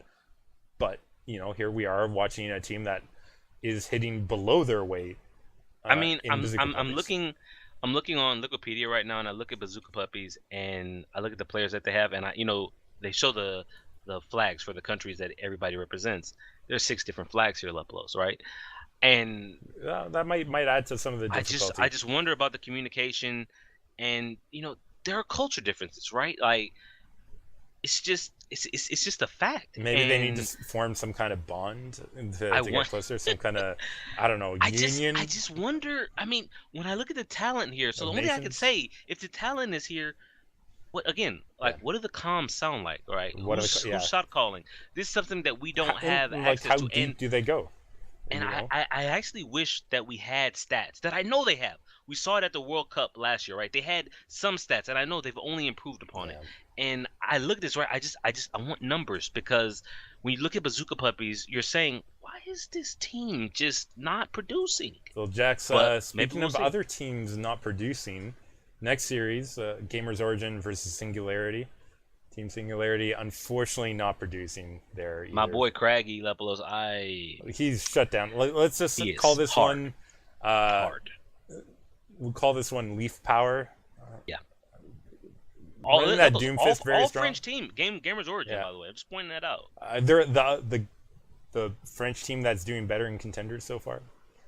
But, here we are watching a team that is hitting below their weight. I'm looking on Wikipedia right now, and I look at Bazooka Puppies, and I look at the players that they have, and they show the flags for the countries that everybody represents. There's 6 different flags here, Lepelos, right? And that might add to some of the difficulty. I just wonder about the communication, and there are culture differences, right? Like it's just a fact. Maybe they need to form some kind of bond to get closer, some kind of union. I just wonder. I mean, when I look at the talent here, so the only thing I could say, if the talent is here, what do the comms sound like? Right? Who's shot calling? This is something that we don't have access how to. Deep do they go? And I actually wish that we had stats that I know they have. We saw it at the World Cup last year, right? They had some stats, and I know they've only improved upon it. And I look at this, right? I want numbers, because when you look at Bazooka Puppies, you're saying, why is this team just not producing? Well, Jax, speaking of other teams not producing, next series, Gamers Origin versus Singularity. Team Singularity, unfortunately, not producing there either. My boy Craggy Lepelos, he's shut down. Let's just call this one. Hard. We'll call this one Leaf Power. Yeah. running that Doomfist very all strong. French team, Gamers Origin, by the way. I'm just pointing that out. They're the French team that's doing better in Contenders so far.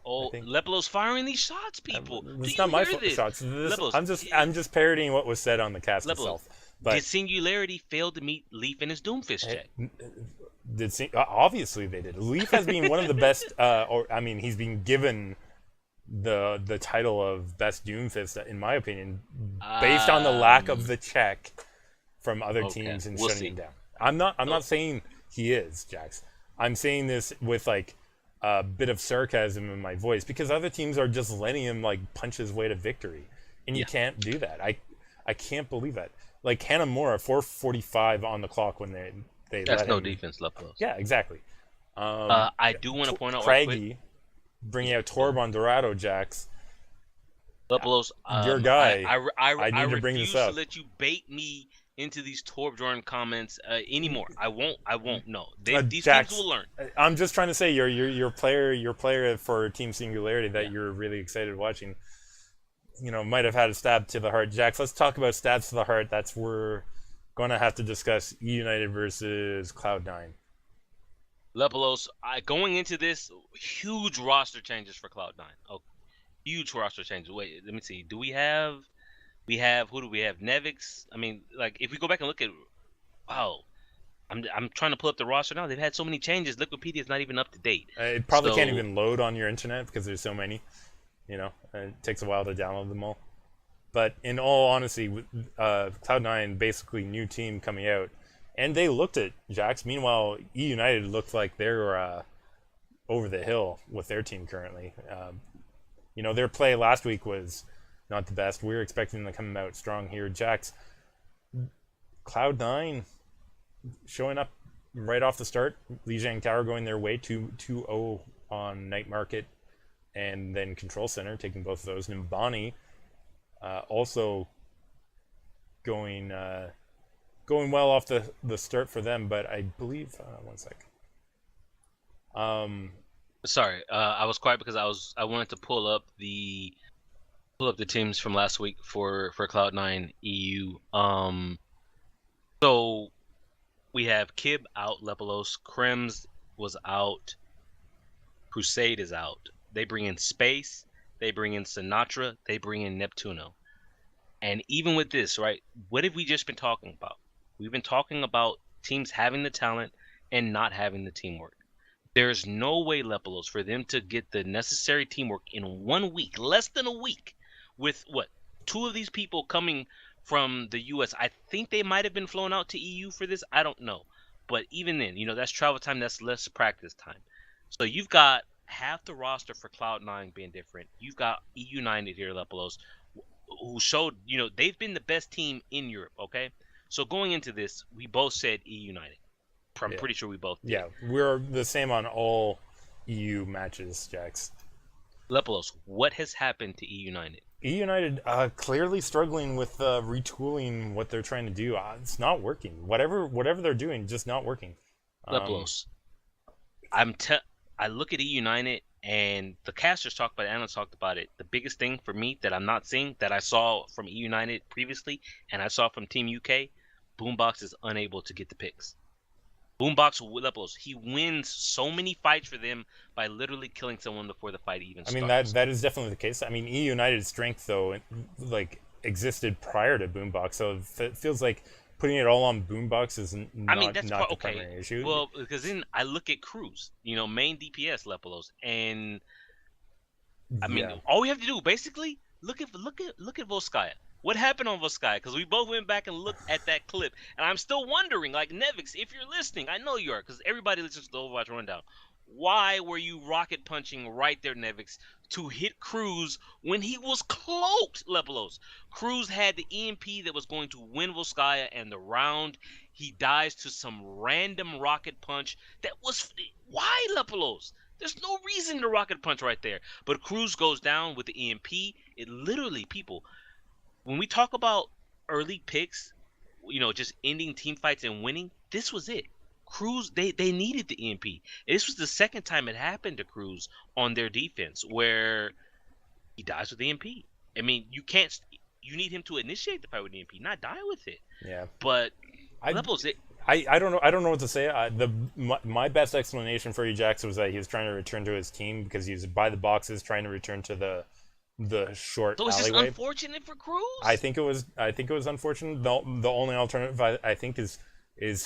Oh, Lepelos firing these shots, people. It's not my shots. I'm just parodying what was said on the cast itself. But did Singularity fail to meet Leaf in his Doomfist check? Obviously they did. Leaf has been one of the best. He's been given the title of best Doomfist in my opinion, based on the lack of the check from other teams and shutting him down. I'm not saying he is, Jax. I'm saying this with like a bit of sarcasm in my voice because other teams are just letting him like punch his way to victory, and you can't do that. I can't believe that. Like Hanamura, 4:45 on the clock when they that's let no him. Defense left close. Yeah, exactly. I do want to point out Craggy bringing out Torb on Dorado, Jax. Lepelos, your guy. I need to bring this up. To let you bait me into these Torb Jordan comments anymore. I won't. No, these Jax, teams will learn. I'm just trying to say your player for Team Singularity that you're really excited watching. Might have had a stab to the heart. Jax, let's talk about stabs to the heart. We're going to have to discuss E United versus Cloud9. Lepelos, going into this, huge roster changes for Cloud9. Oh, huge roster changes. Wait, let me see. Who do we have? Nevix. I mean, like if we go back and look at, wow, I'm trying to pull up the roster now. They've had so many changes. Liquipedia is not even up to date. It probably can't even load on your internet because there's so many. It takes a while to download them all. But in all honesty, Cloud9 basically new team coming out, and they looked at Jax. Meanwhile, E United looked like they're over the hill with their team currently. Their play last week was not the best. We were expecting them to come out strong here. Jax, Cloud9 showing up right off the start. Lijiang Tower going their way 2-0 on Night Market. And then Control Center, taking both of those. And Nimbani also going well off the start for them. But I believe, one sec. Sorry, I was quiet because I wanted to pull up the teams from last week for Cloud9 EU. So we have Kib out, Lepelos, Krems was out, Crusade is out. They bring in Space, they bring in Sinatra, they bring in Neptuno. And even with this, right, what have we just been talking about? We've been talking about teams having the talent and not having the teamwork. There's no way, Lepelos, for them to get the necessary teamwork in 1 week, less than a week, with two of these people coming from the US. I think they might have been flown out to EU for this. I don't know. But even then, that's travel time, that's less practice time. So you've got half the roster for Cloud9 being different. You've got E United here, Lepelos, who showed, they've been the best team in Europe, okay? So going into this, we both said E United. I'm pretty sure we both did. Yeah, we're the same on all EU matches, Jax. Lepelos, what has happened to E United? E United clearly struggling with retooling what they're trying to do. It's not working. Whatever they're doing, just not working. Lepelos, I look at E United, and the casters talked about it, analysts talked about it. The biggest thing for me that I'm not seeing, that I saw from E United previously, and I saw from Team UK, Boombox is unable to get the picks. Boombox Lepelos, he wins so many fights for them by literally killing someone before the fight even starts. I mean, that is definitely the case. I mean, E United's strength, though, existed prior to Boombox, so it feels like putting it all on Boombox is not the primary issue. Well, because then I look at Cruz, main DPS Lepelos, and I mean, all we have to do basically look at Volskaya. What happened on Volskaya? Because we both went back and looked at that clip, and I'm still wondering, like Nevix, if you're listening, I know you are, because everybody listens to the Overwatch Rundown. Why were you rocket punching right there, Nevix, to hit Cruz when he was cloaked, Lepelos? Cruz had the EMP that was going to win Volskaya, and the round, he dies to some random rocket punch that was... Why, Lepelos? There's no reason to rocket punch right there. But Cruz goes down with the EMP. It literally, people, when we talk about early picks, just ending team fights and winning, this was it. Cruz, they needed the EMP. This was the second time it happened to Cruz on their defense, where he dies with the EMP. I mean, you can't. you need him to initiate the fight with EMP, not die with it. Yeah. But I Leplos, I don't know. I don't know what to say. My best explanation for Jax was that he was trying to return to his team because he was by the boxes trying to return to the short so it's just alleyway. unfortunate for Cruz. I think it was unfortunate. The only alternative I think is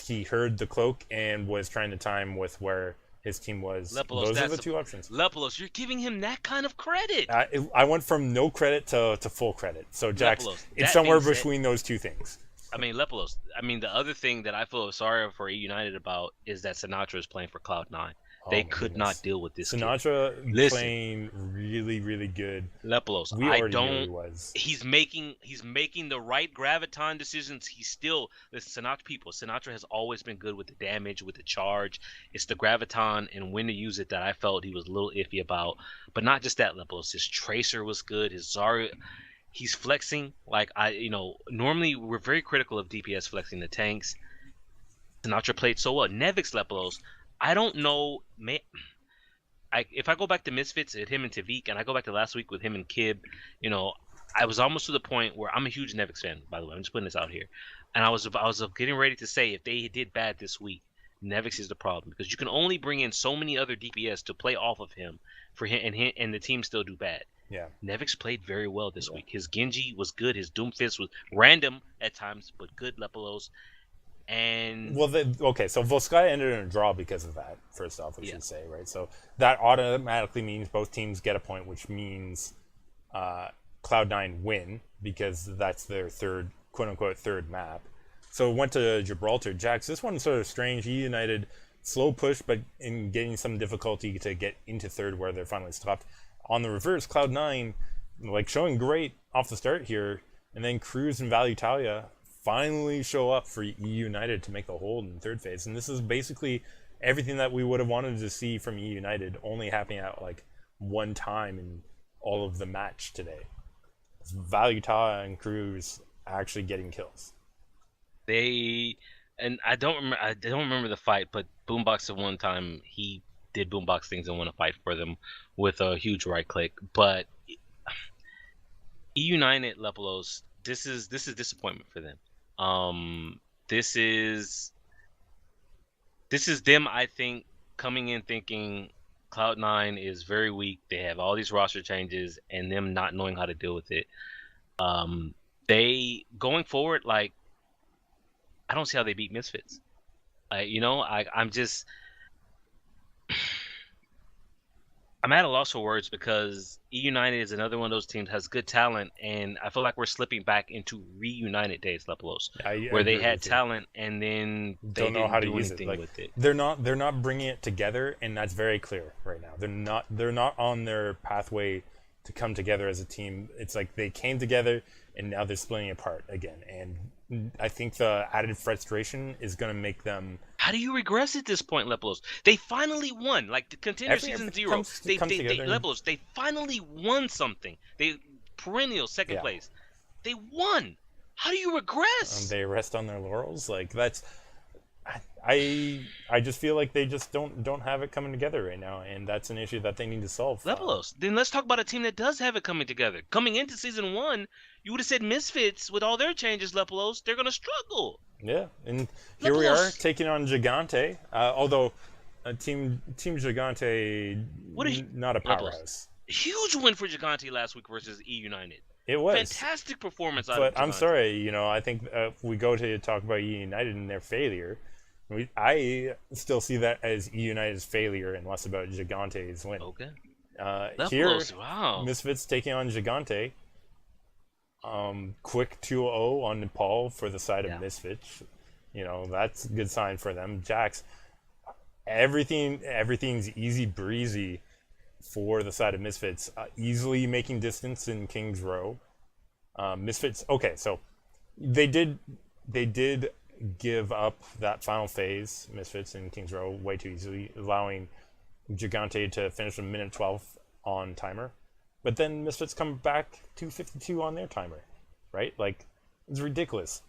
he heard the cloak and was trying to time with where his team was. Leplos, Those are the two options. Leplos, you're giving him that kind of credit. I went from no credit to full credit. So Jax, Leplos, it's somewhere between those two things. I mean, Leplos. I mean, the other thing that I feel sorry for United about is that Sinatra is playing for Cloud9. They could not deal with this. Sinatra playing really, really good. Leplos, He's making the right graviton decisions. He's still Sinatra people. Sinatra has always been good with the damage, with the charge. It's the graviton and when to use it that I felt he was a little iffy about. But not just that, Leplos. His Tracer was good. His Zarya. He's flexing like normally we're very critical of DPS flexing the tanks. Sinatra played so well. Nevix Leplos, I don't know, if I go back to Misfits at him and Tavik, and I go back to last week with him and Kib, I was almost to the point where I'm a huge Nevix fan, by the way. I'm just putting this out here. And I was getting ready to say if they did bad this week, Nevix is the problem because you can only bring in so many other DPS to play off of him for him and the team still do bad. Yeah. Nevix played very well this week. His Genji was good. His Doomfist was random at times, but good Lepolos. And so Volskaya ended in a draw because of that. First off, we should say, right? So that automatically means both teams get a point, which means Cloud9 win because that's their third, quote unquote, third map. So it went to Gibraltar. Jax, this one's sort of strange. United slow push, but in getting some difficulty to get into third where they're finally stopped. On the reverse, Cloud9 showing great off the start here, and then Cruz and Valutalia finally show up for United to make the hold in the third phase. And this is basically everything that we would have wanted to see from United, only happening at one time in all of the match today. It's Valutalia and Cruz actually getting kills. I don't remember the fight, but Boombox at one time he did Boombox things and won a fight for them with a huge right click. But United Lepolos, this is disappointment for them. This is them, I think, coming in thinking Cloud9 is very weak. They have all these roster changes and them not knowing how to deal with it. They going forward, I don't see how they beat Misfits. I'm at a loss for words because United is another one of those teams that has good talent, and I feel like we're slipping back into reunited days, Lepolos, where they had talent and then they don't know how to do use anything with it. They're not bringing it together, and that's very clear right now. They're not on their pathway to come together as a team. It's like they came together and now they're splitting apart again. And I think the added frustration is going to make them. How do you regress at this point, Lepolos? They finally won. Like the Contenders season 0. Lepolos, they finally won something. They perennial second place. They won. How do you regress? They rest on their laurels. That's. I just feel like they just don't have it coming together right now, and that's an issue that they need to solve. Lepolos. Then let's talk about a team that does have it coming together. Coming into season 1, you would have said Misfits with all their changes, Lepolos, they're gonna struggle. Yeah, and here we are taking on Gigante. Although Team Gigante, not a powerhouse. Huge win for Gigante last week versus E United. It was fantastic performance. But I'm sorry, I think if we go to talk about E United and their failure, I still see that as E United's failure and less about Gigante's win. Okay. Here, Misfits taking on Gigante. Quick 2-0 on Nepal for the side of Misfits. That's a good sign for them. Jax, everything's easy breezy for the side of Misfits. Easily making distance in King's Row. Misfits, okay, so they did give up that final phase, Misfits in King's Row, way too easily, allowing Gigante to finish a minute 12 on timer. But then Misfits come back to 52 on their timer, right? It's ridiculous.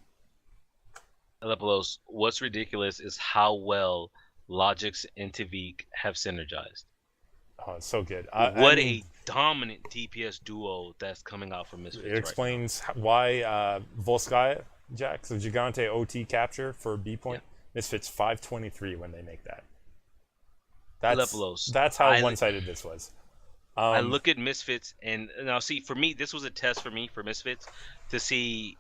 Lepolos, what's ridiculous is how well Logix and Tavik have synergized. Oh, it's so good. What a dominant DPS duo that's coming out from It Misfits right now. explains why Volskaya, Jack, so Gigante OT capture for B point. Yeah. Misfits 523 when they make that. Lepelos. That's how one-sided this was. I look at Misfits, and now see, for me, this was a test for me for Misfits to see,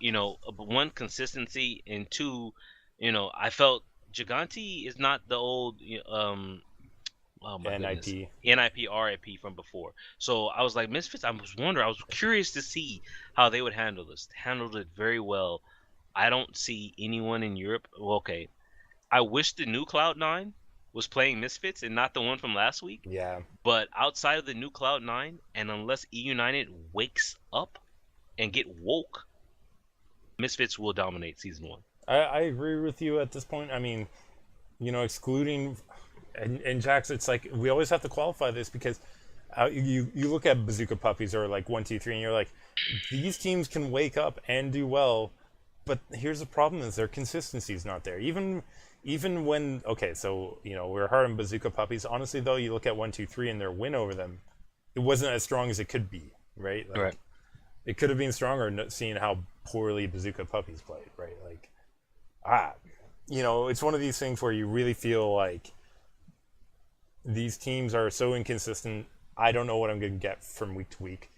one, consistency, and two, I felt Gigante is not the old, oh my goodness, NIP RIP from before. So I was like, Misfits, I was curious to see how they would handle this. Handled it very well. I don't see anyone in Europe. Well, okay, I wish the new Cloud9 was playing Misfits and not the one from last week. Yeah. But outside of the new Cloud9, and unless E United wakes up and get woke, Misfits will dominate Season 1. I agree with you at this point. I mean, excluding... And Jax, it's like, we always have to qualify this because you look at Bazooka Puppies or like 1, 2, 3, and you're like, these teams can wake up and do well, but here's the problem is their consistency is not there. Even when, okay, so, we're hard on Bazooka Puppies. Honestly, though, you look at 1, 2, 3 and their win over them, it wasn't as strong as it could be, right? Like, right. It could have been stronger seeing how poorly Bazooka Puppies played, right? Like, it's one of these things where you really feel like these teams are so inconsistent. I don't know what I'm going to get from week to week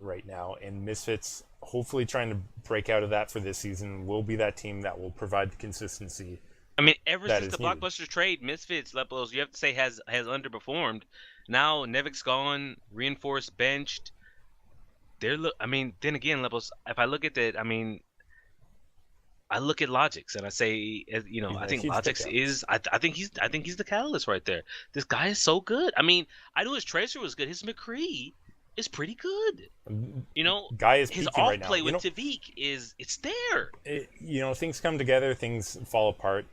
right now. And Misfits, hopefully trying to break out of that for this season, will be that team that will provide the consistency. I mean, ever since the Blockbuster trade, Misfits, Lepelos, you have to say, has underperformed. Now, Nevic's gone, Reinforced, benched. Then again, Lepelos, if I look at that, I look at Logix and I say, I think Logix is. I think he's the catalyst right there. This guy is so good. I knew his Tracer was good. His McCree is pretty good. Guy is his peaking right now. His off play with Tavik it's there. Things come together, things fall apart.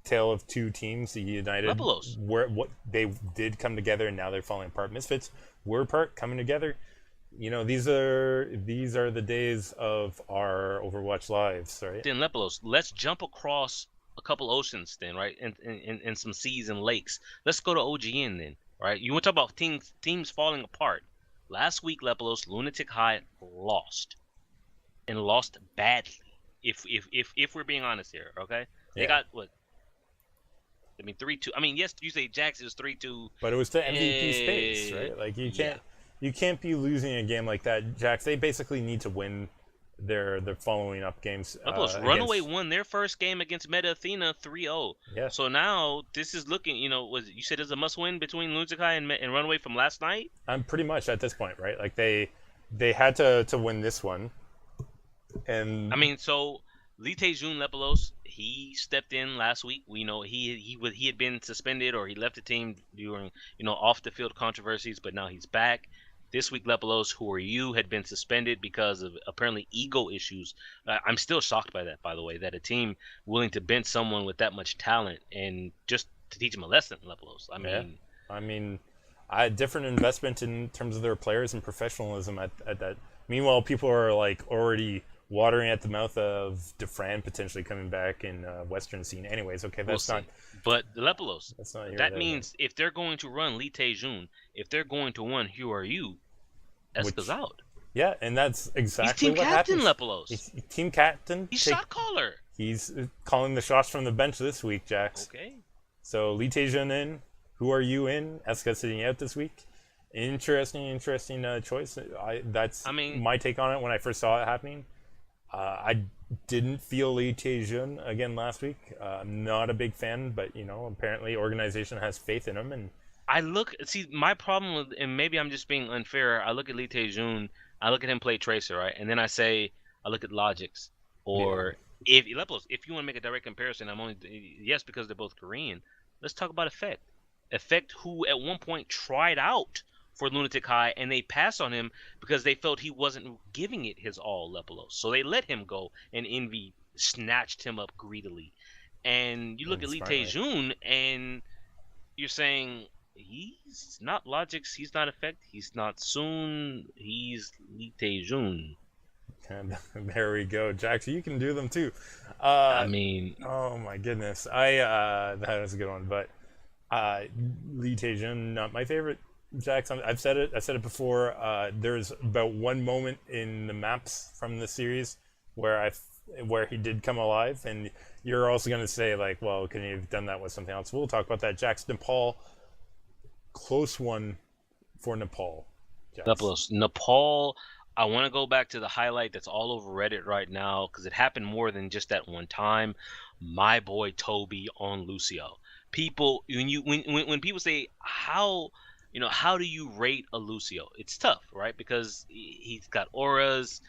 Tale of two teams, the United, Lepelos. what they did come together and now they're falling apart. Misfits were apart, coming together. These are the days of our Overwatch lives, right? Then Lepelos, let's jump across a couple oceans then, right? And some seas and lakes. Let's go to OGN then, right? You want to talk about teams falling apart. Last week, Lepelos, Lunatic Hai lost. And lost badly. If we're being honest here, okay? They got what? 3-2. Yes, you say Jax is 3-2. But it was to MVP space, right? Like you can't be losing a game like that, Jax. They basically need to win their following up games. Runaway won their first game against Meta Athena 3-0. Yeah. So now this is looking, you said it's a must win between Lunatic Hai and Runaway from last night? I'm pretty much at this point, right? Like they had to win this one. And so Lee Tae-jun Lepelos, he stepped in last week. We know he had been suspended or he left the team during, off the field controversies, but now he's back. This week, Lepelos, who are you, had been suspended because of apparently ego issues. I'm still shocked by that, by the way, that a team willing to bench someone with that much talent and just to teach him a lesson, Lepelos. Different investment in terms of their players and professionalism at that. Meanwhile, people are like already watering at the mouth of Defran potentially coming back in Western scene. Anyways, okay, that's not. But Lepelos, that's not. That means if they're going to run Lee Tae-jun, if they're going to run Who Are You, Eska's out. Yeah, and that's exactly what happens. He's team captain, Lepelos. He's team captain. He's shot caller. He's calling the shots from the bench this week, Jax. Okay. So Lee Tae-jun in. Who Are You in? Eska sitting out this week. Interesting choice. That's my take on it when I first saw it happening. I didn't feel Lee Tae-jun again last week. I'm not a big fan, but apparently organization has faith in him. And my problem with, and maybe I'm just being unfair. I look at Lee Tae-jun, I look at him play Tracer, right, and then I look at Logix, or if you want to make a direct comparison, because they're both Korean. Let's talk about Effect, who at one point tried out for Lunatic Hai, and they passed on him because they felt he wasn't giving it his all, Lepelos. So they let him go, and Envy snatched him up greedily. And you look at Lee Tae-jun, and you're saying he's not Logix, he's not Effect, he's not Soon, he's Lee Tae-jun. There we go, Jax. You can do them too. Oh my goodness, that was a good one. But Lee Tae-jun, not my favorite. Jackson, I've said it. I said it before. There's about one moment in the maps from the series where where he did come alive, and you're also going to say like, well, can you have done that with something else? We'll talk about that. Jax Nepal, close one for Nepal. Jax. Nepal. I want to go back to the highlight that's all over Reddit right now because it happened more than just that one time. My boy Toby on Lucio. People, when people say how do you rate a Lucio? It's tough, right? Because he's got auras.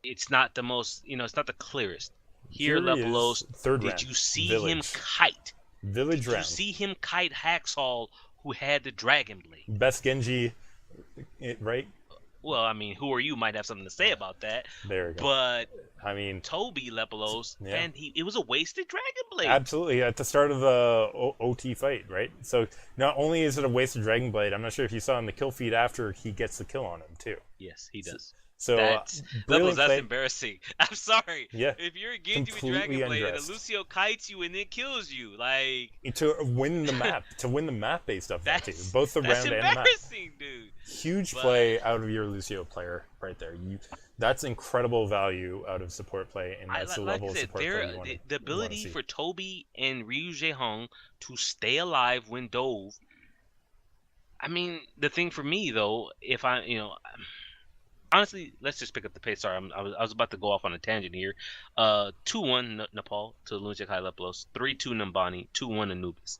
It's not the most, it's not the clearest. Here, Here he is, Lepelos, third did round. you see him Village. kite? Village Did you round. see him kite Haxall, who had the Dragon Blade? Best Genji, right? Well, I mean, who are you might have something to say about that. There we go. But I mean, Toby Lepelos, yeah. man, it was a wasted Dragon Blade. Absolutely, at the start of the OT fight, right? So not only is it a wasted Dragon Blade, I'm not sure if you saw in the kill feed after he gets the kill on him too. Yes, he does. So Lepelos, that's embarrassing. I'm sorry. Yeah, if you're a Genji with Dragon Blade and a Lucio kites you and then kills you, like to win the map, based off that too, both the round and the map. That's embarrassing, dude. Huge play out of your Lucio player right there. That's incredible value out of support play, and that's the level of support play you want. The ability for Toby and Ryu Jaehong to stay alive when dove. I mean, the thing for me though, if honestly, let's just pick up the pace. Sorry, I was about to go off on a tangent here. 2-1 Nepal to Lunatic Hai Lepelos, 3-2 Nambani, 2-1 Anubis.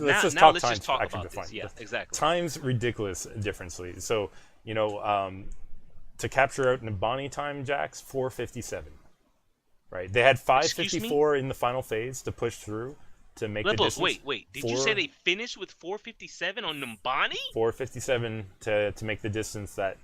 Let's just talk about this. Yeah, exactly. Time's ridiculous differently. So, to capture out Nambani time, Jax, 4:57. Right? They had 5:54 in the final phase to push through to make the distance. Wait. Did you say they finished with 4:57 on Nambani? 4:57 to make the distance that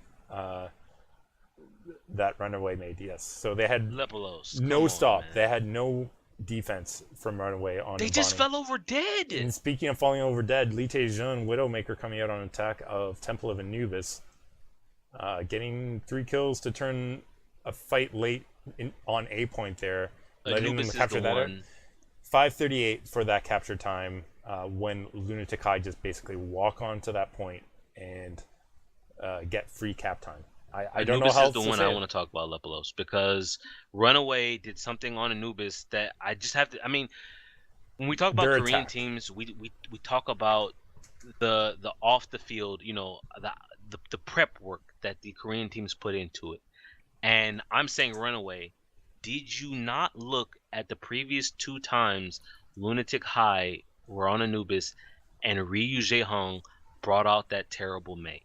Runaway made, yes. So they had Lepelos, no stop. They had no defense from Runaway on They Nambani. just fell over dead. And speaking of falling over dead, Li Taejun, Widowmaker, coming out on attack of Temple of Anubis, getting 3 kills to turn a fight late on A point there, letting them capture that out. 5:38 for that capture time when Lunatic Hai just basically walk onto that point and get free cap time. I don't know how else to say it. Anubis is the one I want to talk about, Lepelos, because Runaway did something on Anubis that I just have to. I mean, when we talk about Korean teams, we talk about the off the field, the prep work that the Korean teams put into it. And I'm saying Runaway, did you not look at the previous 2 times Lunatic Hai were on Anubis and Ryu Jaehong brought out that terrible Mei?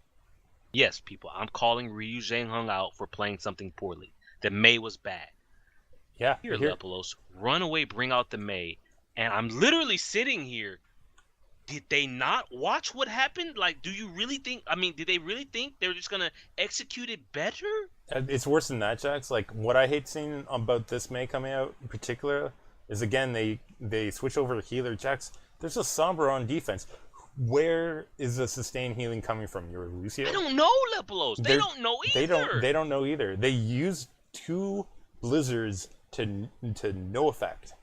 Yes, people, I'm calling Ryu Jaehong out for playing something poorly. The Mei was bad. Yeah. Here, Lepelos, Runaway bring out the Mei, and I'm literally sitting here. Did they not watch what happened? Like, do you really think? I mean, did they really think they were just gonna execute it better? It's worse than that, Jax. Like, what I hate seeing about this Mei coming out in particular is, again, they switch over to healer. Jax, there's a Sombra on defense. Where is the sustained healing coming from? Your Lucio? I don't know, Lepelos. They don't know either. They don't know either. They use 2 blizzards to no effect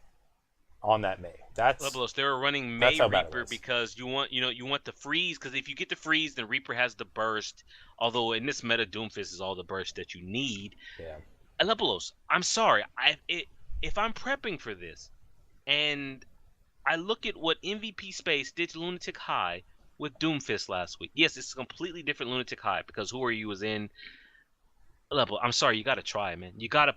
on that Mei. That's Lepelos. They were running Mei Reaper because you want the freeze, because if you get the freeze, then Reaper has the burst. Although in this meta, Doomfist is all the burst that you need. Yeah. And Lepelos, I'm sorry. If I'm prepping for this, and I look at what MVP Space did to Lunatic Hai with Doomfist last week. Yes, it's a completely different Lunatic Hai because Who Are You was in level. I'm sorry, you got to try, man. You got to.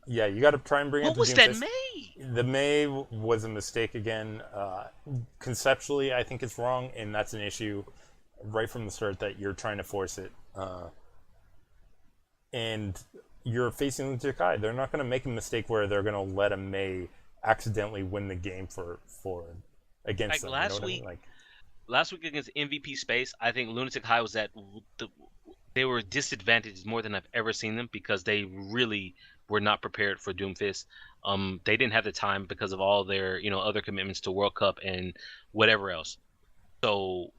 Yeah, you got to try and bring it to Doomfist. What was that Mei? The Mei was a mistake again. Conceptually, I think it's wrong, and that's an issue right from the start that you're trying to force it. And you're facing Lunatic Hai. They're not going to make a mistake where they're going to let a Mei accidentally win the game for against them. Last week against MVP Space, I think Lunatic Hai was they were disadvantaged more than I've ever seen them because they really were not prepared for Doomfist. They didn't have the time because of all their other commitments to World Cup and whatever else. So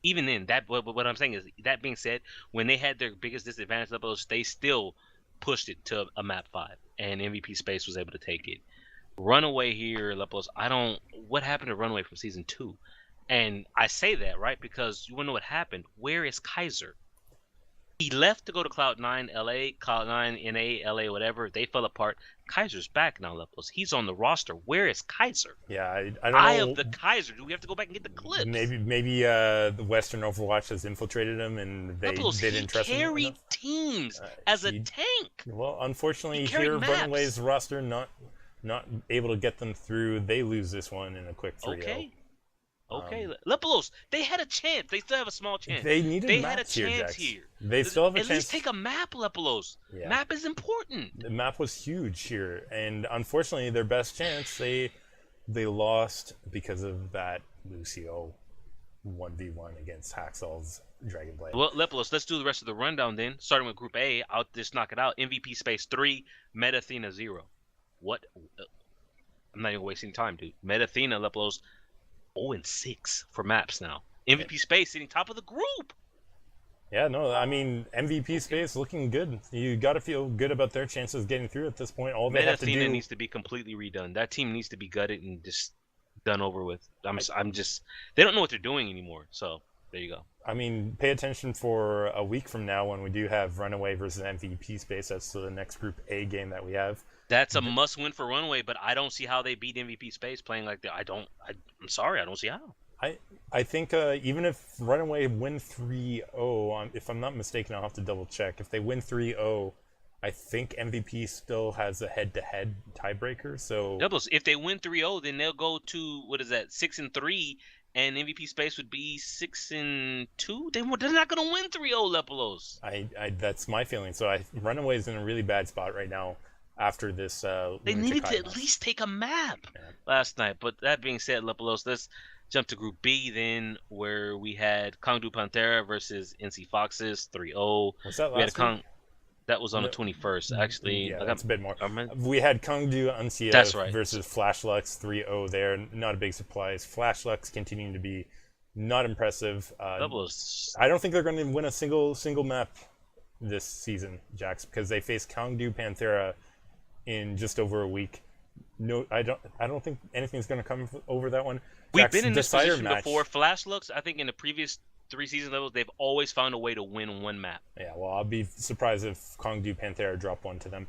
even then, what I'm saying is, that being said, when they had their biggest disadvantage levels, they still pushed it to a map 5, and MVP Space was able to take it. Runaway here, Lepelos. What happened to Runaway from season 2? And I say that, right, because you want to know what happened. Where is Kaiser? He left to go to Cloud9 LA, Cloud9 NA, LA, whatever. They fell apart. Kaiser's back now, Lepos. He's on the roster. Where is Kaiser? Yeah, I don't Eye of know. the Kaiser. Do we have to go back and get the clips? Maybe the Western Overwatch has infiltrated him and Lepos, they he didn't trust him carried enough. teams as a He tank. Well, He unfortunately, carried here maps. Runaway's roster not able to get them through. They lose this one in a quick 3-0. Okay. Okay, Lepelos, they had a chance. They still have a small chance. They needed They had a maps here, chance Jax. here. They still have a At chance. least take a map, Lepelos. Yeah. Map is important. The map was huge here, and unfortunately, their best chance they lost because of that Lucio 1v1 against Hacksaws Dragonblade. Well, Lepelos, let's do the rest of the rundown then. Starting with Group A, I'll just knock it out. MVP Space 3, Metathena 0. What? I'm not even wasting time, dude. Metathena, Lepelos, 0-6 for maps now. MVP Space sitting top of the group. Yeah, no, I mean MVP space looking good. You got to feel good about their chances of getting through at this point. All they have to do needs to be completely redone. That team needs to be gutted and just done over with. I'm just they don't know what they're doing anymore. So there you go. I mean, pay attention for a week from now when we do have Runaway versus MVP space. That's the next Group A game that we have. That's a must-win for Runaway, but I don't see how they beat MVP Space playing like that. I'm sorry, I don't see how. I think even if Runaway win 3-0, if I'm not mistaken, I'll have to double check. If they win 3-0, I think MVP still has a head-to-head tiebreaker. So Doubles, if they win 3-0, then they'll go to 6-3, and MVP Space would be 6-2. They're not gonna win 3-0, Lepelos. That's my feeling. So Runaway is in a really bad spot right now after this. They needed to at least take a map last night. But that being said, Lepelos, let's jump to Group B then, where we had Kongdu Pantera versus NC Foxes 3-0. Was that last week? That was on the 21st, actually. Yeah, that's a bit more. We had Kongdu Uncia versus Flashlux 3-0 there. Not a big surprise. Flashlux continuing to be not impressive. I don't think they're going to win a single map this season, Jax, because they face Kongdu Panthera in just over a week. No, I don't think anything's going to come over that one. We've been in this position before. Flashlux, I think in the previous 3 season levels, they've always found a way to win one map. Yeah, well, I'll be surprised if Kongdu Panthera drop one to them.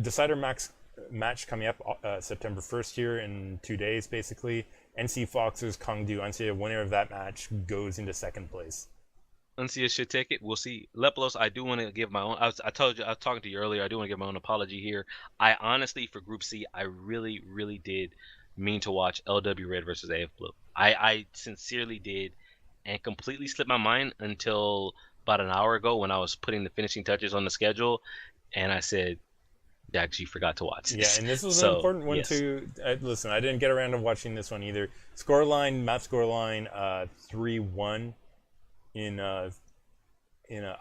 Decider match coming up September 1st here in 2 days, basically. NC Foxes, Kongdu, Uncia, winner of that match goes into second place. Uncia should take it. We'll see. Lepelos, I do want to give my own. I told you, I was talking to you earlier. I do want to give my own apology here. I honestly, for Group C, I really, really did mean to watch LW Red versus AF Blue. I sincerely did, and completely slipped my mind until about an hour ago when I was putting the finishing touches on the schedule, and I said, Jax, you forgot to watch this. Yeah, and this was an important one too. Listen, I didn't get around to watching this one either. Map scoreline, 3-1 in an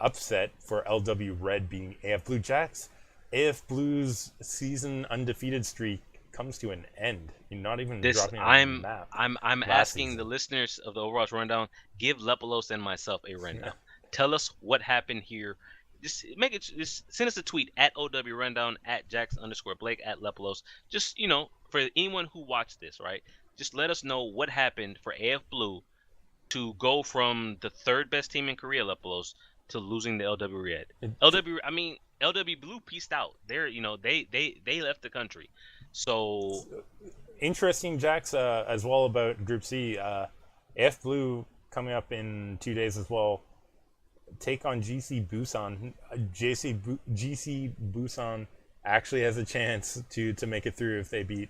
upset for LW Red beating AF Blue. Jax. AF Blue's season undefeated streak comes to an end. You're not even dropping on the map. I'm asking the listeners of the Overwatch Rundown, give Lepelos and myself a rundown. Yeah. Tell us what happened here. Just send us a tweet at OW Rundown, at Jax_Blake, at Lepelos. Just, for anyone who watched this, right? Just let us know what happened for AF Blue to go from the third best team in Korea, Lepelos, to losing the LW Red. LW Blue pieced out. They left the country. So interesting, Jax, as well about Group C. AF Blue coming up in 2 days as well. Take on GC Busan. GC Busan actually has a chance to make it through if they beat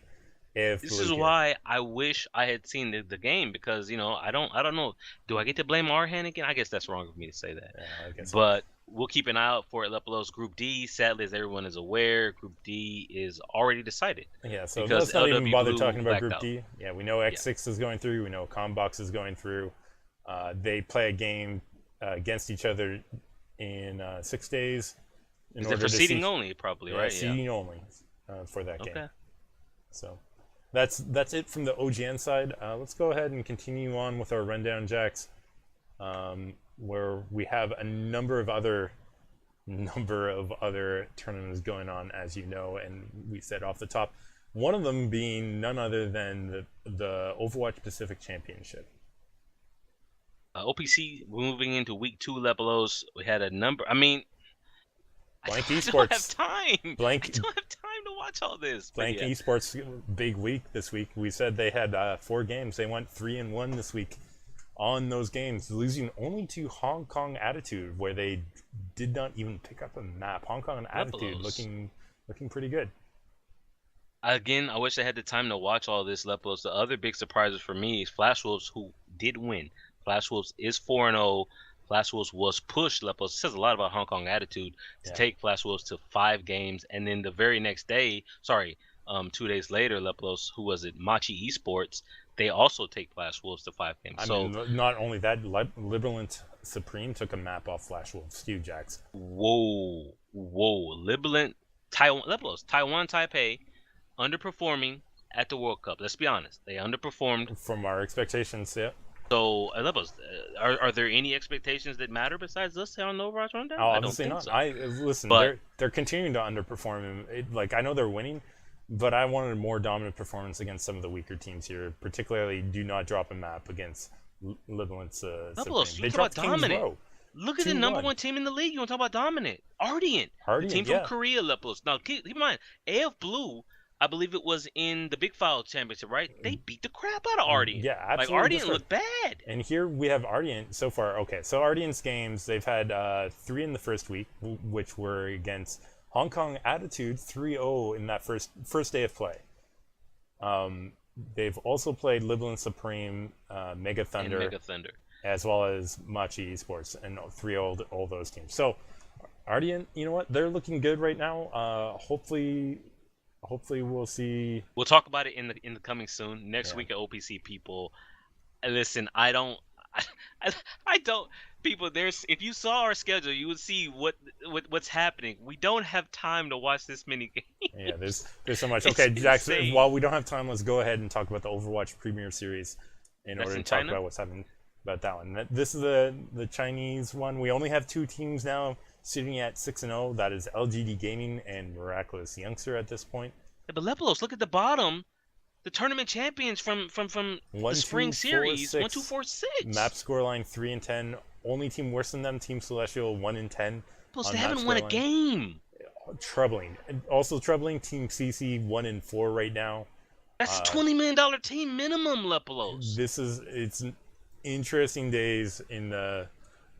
AF Blue. This is why I wish I had seen the game, because I don't know. Do I get to blame Arhan again? I guess that's wrong of me to say that. Yeah, I guess but we'll keep an eye out for it. Lepelos. Group D, sadly, as everyone is aware, Group D is already decided. Yeah, so let's not even bother talking about Group D. Yeah, we know X6 is going through. We know Combox is going through. They play a game against each other in 6 days. Is it for seeding only, probably, right? Seeding only for that game. So that's it from the OGN side. Let's go ahead and continue on with our rundown, Jax. Where we have a number of other tournaments going on, as you know, and we said off the top, one of them being none other than the Overwatch Pacific Championship. OPC moving into week 2, Lepelos. We had a number. I mean, Blank I don't have Esports. time. I Blank don't have time to watch all this. But Blank yeah, Esports big week this week. We said they had 4 games. They went 3-1 this week on those games, losing only to Hong Kong Attitude, where they did not even pick up a map. Hong Kong Attitude Lepelos. looking pretty good. Again, I wish I had the time to watch all this, Lepelos. The other big surprises for me is Flash Wolves, who did win. Flash Wolves is 4-0. Flash Wolves was pushed, Lepelos. It says a lot about Hong Kong Attitude to Yeah. take Flash Wolves to 5 games. And then the very next day, 2 days later, Lepelos, who was it? Machi Esports, they also take Flash Wolves to 5 games. I So, mean, not only that, Liberant Supreme took a map off Flash Wolves. Stu Jacks. whoa. Liberant, Taiwan, Lepelos, Taiwan Taipei, underperforming at the World Cup. Let's be honest. They underperformed. From our expectations, yeah. So, Lepelos, are there any expectations that matter besides us on the Overwatch Rundown? Oh, I don't obviously think not. so. Listen. But They're continuing to underperform. Like, I know they're winning, but I wanted a more dominant performance against some of the weaker teams here. Particularly, do not drop a map against Liberant's Supreme. Lepelos, you They talk dropped about Kings dominant. Row. Look at the number 2-1. 1 team in the league. You want to talk about dominant? Ardian, the team from Yeah. Korea, Lepelos. Now, keep in mind, AF Blue, I believe it was in the Big Foul Championship, right? They beat the crap out of Ardian. Yeah, Like, absolutely. Ardian looked bad. And here we have Ardian so far. Okay, so Ardian's games, they've had 3 in the first week, which were against Hong Kong Attitude 3-0 in that first day of play. They've also played Liberant Supreme, Mega And Thunder, Mega Thunder. as well as Machi Esports, and 3-0 all those teams. So Ardian, you know what? They're looking good right now. Hopefully we'll see. We'll talk about it in the coming soon. Next Yeah. week at OPC, people. Listen, I don't. I don't. People, if you saw our schedule, you would see what's happening. We don't have time to watch this many games. Yeah, there's so much. It's Okay, Jackson, insane. while we don't have time, let's go ahead and talk about the Overwatch Premier Series in That's order to in talk China? about what's happening about that one. This is the Chinese one. We only have 2 teams now sitting at 6-0. That is LGD Gaming and Miraculous Youngster at this point. Yeah, but Lepelos, look at the bottom. The tournament champions from the spring series, 1-2-4-6. 1-2-4-6. Map scoreline 3-10. Only team worse than them, Team Celestial 1-10. Plus, on they map haven't won a scoreline. game. Troubling. And also troubling, Team CC 1-4 right now. That's a $20 million team minimum, Lepelos. It's interesting days in the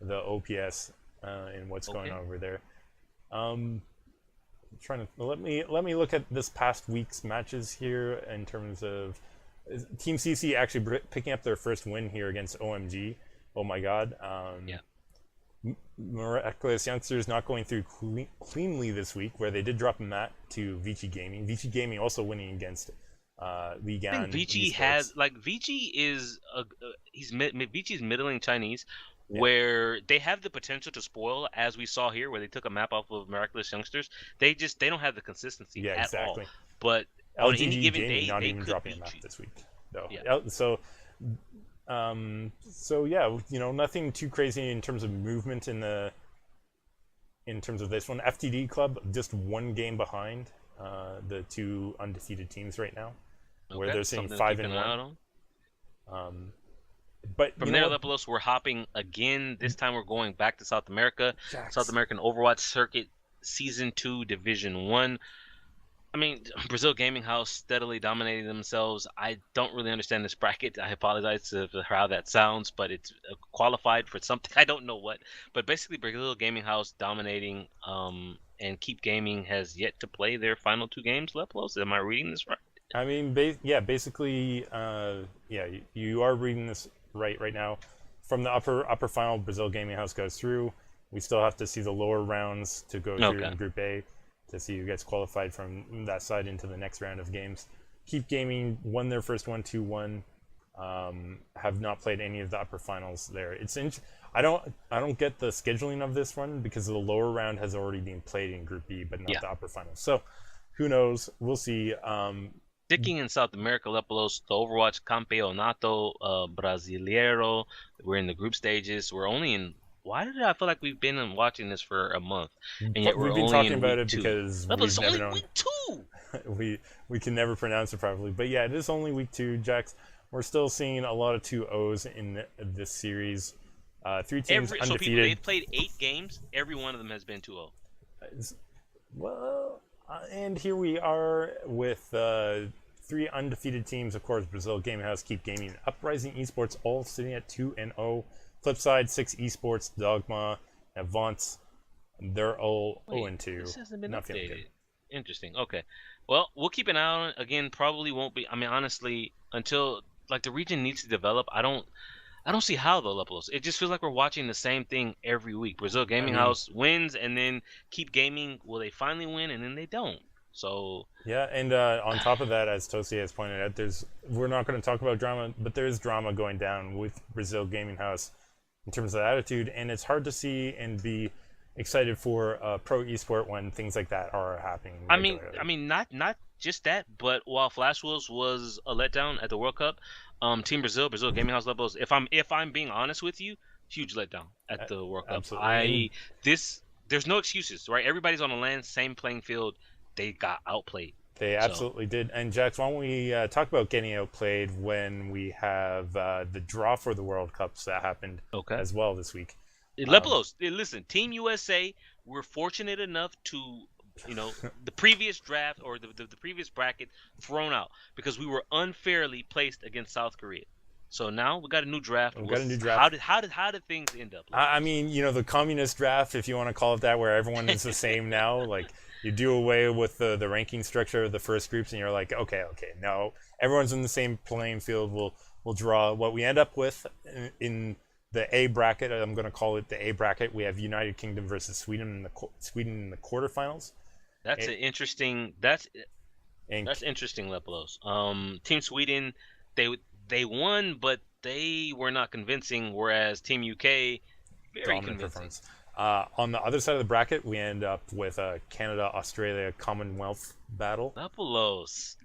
OPS and what's going on over there. Trying to let me look at this past week's matches here in terms of Team CC actually picking up their first win here against OMG. Oh my God. Yeah. Miraculous Youngsters not going through cleanly this week, where they did drop a mat to Vici Gaming. Vici Gaming also winning against Ligan. I think Vici Vici is Vici's middling Chinese, where they have the potential to spoil, as we saw here, where they took a map off of Miraculous Youngsters. They don't have the consistency at all. But on any LGD given Gaming day, not they even could dropping a beat map you. this week, though. Yeah. So yeah, nothing too crazy in terms of movement in terms of this one. FTD Club just 1 game behind the 2 undefeated teams right now, where they're sitting 5-1. But From there, Lepelos, we're hopping again. This time we're going back to South America. Jax. South American Overwatch Circuit Season 2 Division 1. I mean, Brazil Gaming House steadily dominating themselves. I don't really understand this bracket. I apologize for how that sounds, but it's qualified for something. I don't know what. But basically, Brazil Gaming House dominating, and Keep Gaming has yet to play their final 2 games, Lepelos. Am I reading this right? I mean, basically, you are reading this right now. From the upper final, Brazil Gaming House goes through. We still have to see the lower rounds to go through in Group A to see who gets qualified from that side into the next round of games. Keep Gaming won their first one 2-1. Have not played any of the upper finals there. I don't get the scheduling of this one because the lower round has already been played in Group B, but not the upper finals. So who knows? We'll see. Sticking in South America, Lepelos, the Overwatch Campeonato Brasileiro. We're in the group stages. We're only in. Why did I feel like we've been watching this for a month, and yet we're we've been only talking in about week it 2. because Lepelos, we've never only known. week 2. we can never pronounce it properly, but yeah, it is only week 2, Jax. We're still seeing a lot of 2-0s in this series. Three teams So people, undefeated. they've played 8 games. Every one of them has been 2-0. Well, and here we are with 3 undefeated teams. Of course, Brazil Gaming House, Keep Gaming, Uprising Esports, all sitting at 2-0. Flipside, 6 Esports, Dogma, Avance, they're all 0-2. This hasn't been Not feeling updated. good. Interesting. Okay. Well, we'll keep an eye on it. Again, probably won't be. I mean, honestly, until like the region needs to develop, I don't see how they'll upload. It just feels like we're watching the same thing every week. Brazil Gaming House wins, and then Keep Gaming. Will they finally win, and then they don't? So yeah, and on top of that, as Tosi has pointed out, we're not going to talk about drama, but there is drama going down with Brazil Gaming House in terms of attitude, and it's hard to see and be excited for pro esport when things like that are happening. I mean, not just that, but while Flash Wheels was a letdown at the World Cup, Team Brazil Gaming House levels. If I'm being honest with you, huge letdown at the World Cup. Absolutely. There's no excuses, right? Everybody's on the land, same playing field. They got outplayed. They absolutely did. And Jax, why don't we talk about getting outplayed when we have the draw for the World Cups that happened as well this week. Lepelos, listen, Team USA, we're fortunate enough to, the previous draft or the previous bracket thrown out because we were unfairly placed against South Korea. So now we got a new draft. How did things end up? I mean, the communist draft, if you want to call it that, where everyone is the same now. Like you do away with the ranking structure of the first groups, and you're like, okay, no, everyone's in the same playing field. We'll draw what we end up with in the A bracket. I'm going to call it the A bracket. We have United Kingdom versus Sweden in the quarterfinals. That's interesting. That's interesting, Lepelos. Team Sweden, they won, but they were not convincing. Whereas Team UK, very convincing. On the other side of the bracket, we end up with a Canada-Australia Commonwealth battle. Lepelos.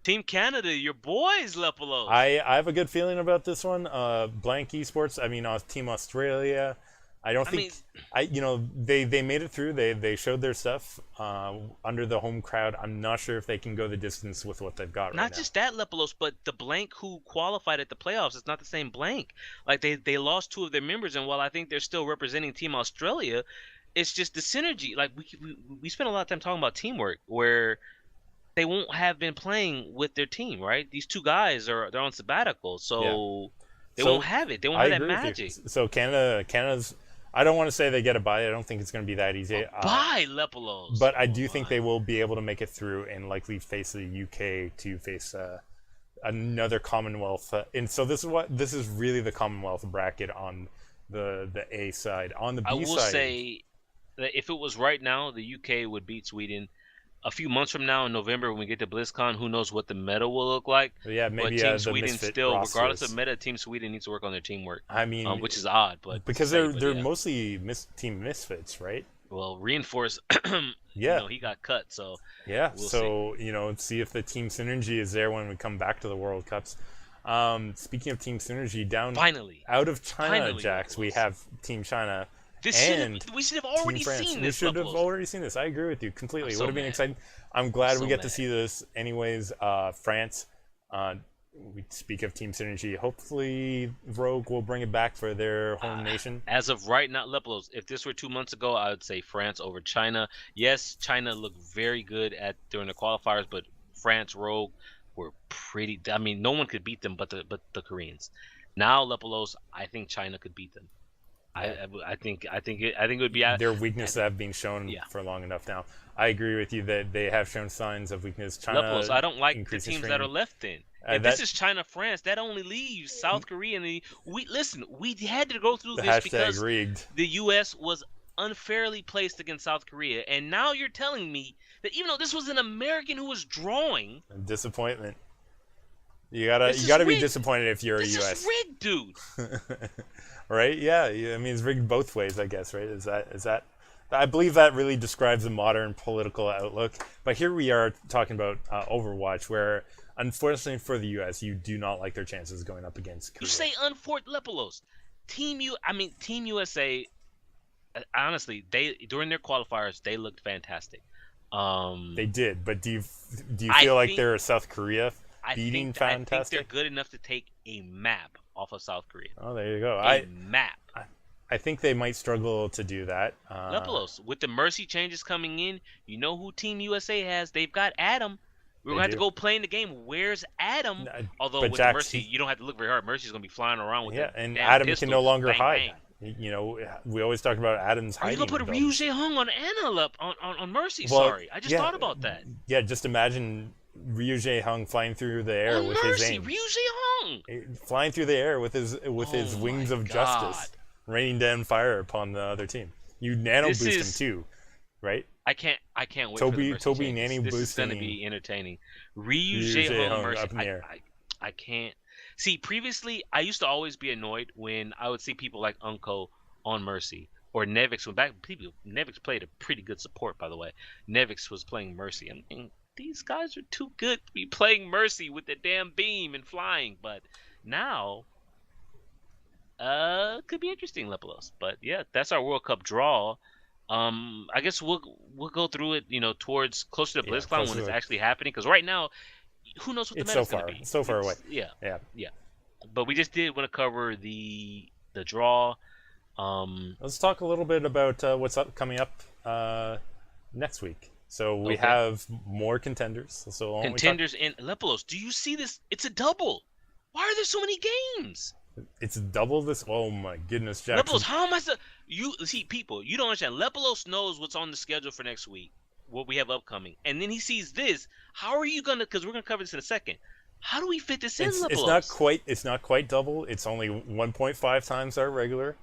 Team Canada, your boys, Lepelos. I have a good feeling about this one. Blank Esports, Team Australia. I don't think they made it through. They showed their stuff under the home crowd. I'm not sure if they can go the distance with what they've got right now. Not just that, Lepelos, but the Blank who qualified at the playoffs, it's not the same Blank. Like they lost 2 of their members, and while I think they're still representing Team Australia, it's just the synergy. Like we spent a lot of time talking about teamwork, where they won't have been playing with their team, right? These 2 guys they're on sabbatical, so they won't have it. They won't have that magic. So Canada's. I don't want to say they get a bye. I don't think it's going to be that easy. Bye, Lepelos. But I do think they will be able to make it through and likely face the UK to face another Commonwealth. And so this is really the Commonwealth bracket on the A side. On the B side, I will say that if it was right now, the UK would beat Sweden. A few months from now in November when we get to BlizzCon, who knows what the meta will look like. Yeah, maybe but Team Sweden still, rosters. Regardless of meta, Team Sweden needs to work on their teamwork. I mean, which is odd, but because they're mostly team misfits, right? Well, Reinforce, he got cut, so yeah. We'll see if the team synergy is there when we come back to the World Cups. Speaking of team synergy, out of China, Jax, we have Team China. We should have already seen this. We should have already seen this. I agree with you completely. It would have been exciting. I'm glad we get to see this. Anyways, France. We speak of team synergy. Hopefully, Rogue will bring it back for their home nation. As of right now, Lepelos, if this were 2 months ago, I would say France over China. Yes, China looked very good during the qualifiers, but France, Rogue were pretty. I mean, no one could beat them but the Koreans. Now, Lepelos, I think China could beat them. I think it would be their weakness that have been shown for long enough now. I agree with you that they have shown signs of weakness. China, Lepelos, I don't like the teams that are left in. If this is China France, that only leaves South Korea and we had to go through this because rigged. The US was unfairly placed against South Korea, and now you're telling me that even though this was an American who was drawing, disappointment. You gotta be disappointed if you're a US. This is rigged, dude. Right? Yeah. I mean, it's rigged both ways, I guess. Right? Is that? I believe that really describes the modern political outlook. But here we are talking about Overwatch, where unfortunately for the US, you do not like their chances going up against Korea. You say unfortunate, Lepelos. Team USA. Honestly, during their qualifiers, they looked fantastic. They did, but do you feel like they're South Korea? I think they're good enough to take a map off of South Korea. Oh, there you go. A map. I think they might struggle to do that. Lepelos, with the Mercy changes coming in, you know who Team USA has? They've got Adam. We're They going to have to do. go play in the game. Where's Adam? Although But with the Jax, Mercy, you don't have to look very hard. Mercy's going to be flying around with yeah, that and damn Adam can pistol, no just longer bang, hide. bang. You know, we always talk about Adam's Are you hiding going to put abilities. Ryuji Hung on Anna on Mercy? Well, Sorry. I just yeah, thought about that. yeah. Just imagine Ryuji Hung flying through the air On with his Mercy, aim, Ryuji Hung. flying through the air with his Oh wings my of God. justice, raining down fire upon the other team. You nano This boost him is too, right? I can't wait for the Mercy Toby changes. nano This is going to boosting be entertaining. Ryu Ryuji Hung Hung Mercy. up in the air. I can't. See, previously I used to always be annoyed when I would see people like Unko on Mercy or Nevix. Nevix played a pretty good support, by the way. Nevix was playing Mercy. I mean, these guys are too good to be playing Mercy with the damn beam and flying. But now, could be interesting, Lepelos. But yeah, that's our World Cup draw. I guess we'll go through it, towards closer to Yeah, BlizzCon closer when it's to- actually happening. Because right now, who knows what the It's meta's so going far, to be? so far away. Yeah, Yeah. yeah. But we just did want to cover the draw. Let's talk a little bit about what's coming up next week. So we Okay. have more contenders. So why don't we talk- Contenders and Lepelos. Do you see this? It's a double. Why are there so many games? It's double this. Oh my goodness, Jackson. Lepelos, how am I you see people, you don't understand. Lepelos knows what's on the schedule for next week, what we have upcoming. And then he sees this. How are you gonna, because we're gonna cover this in a second. How do we fit this in, Lepelos? It's not quite double. It's only 1.5 times our regular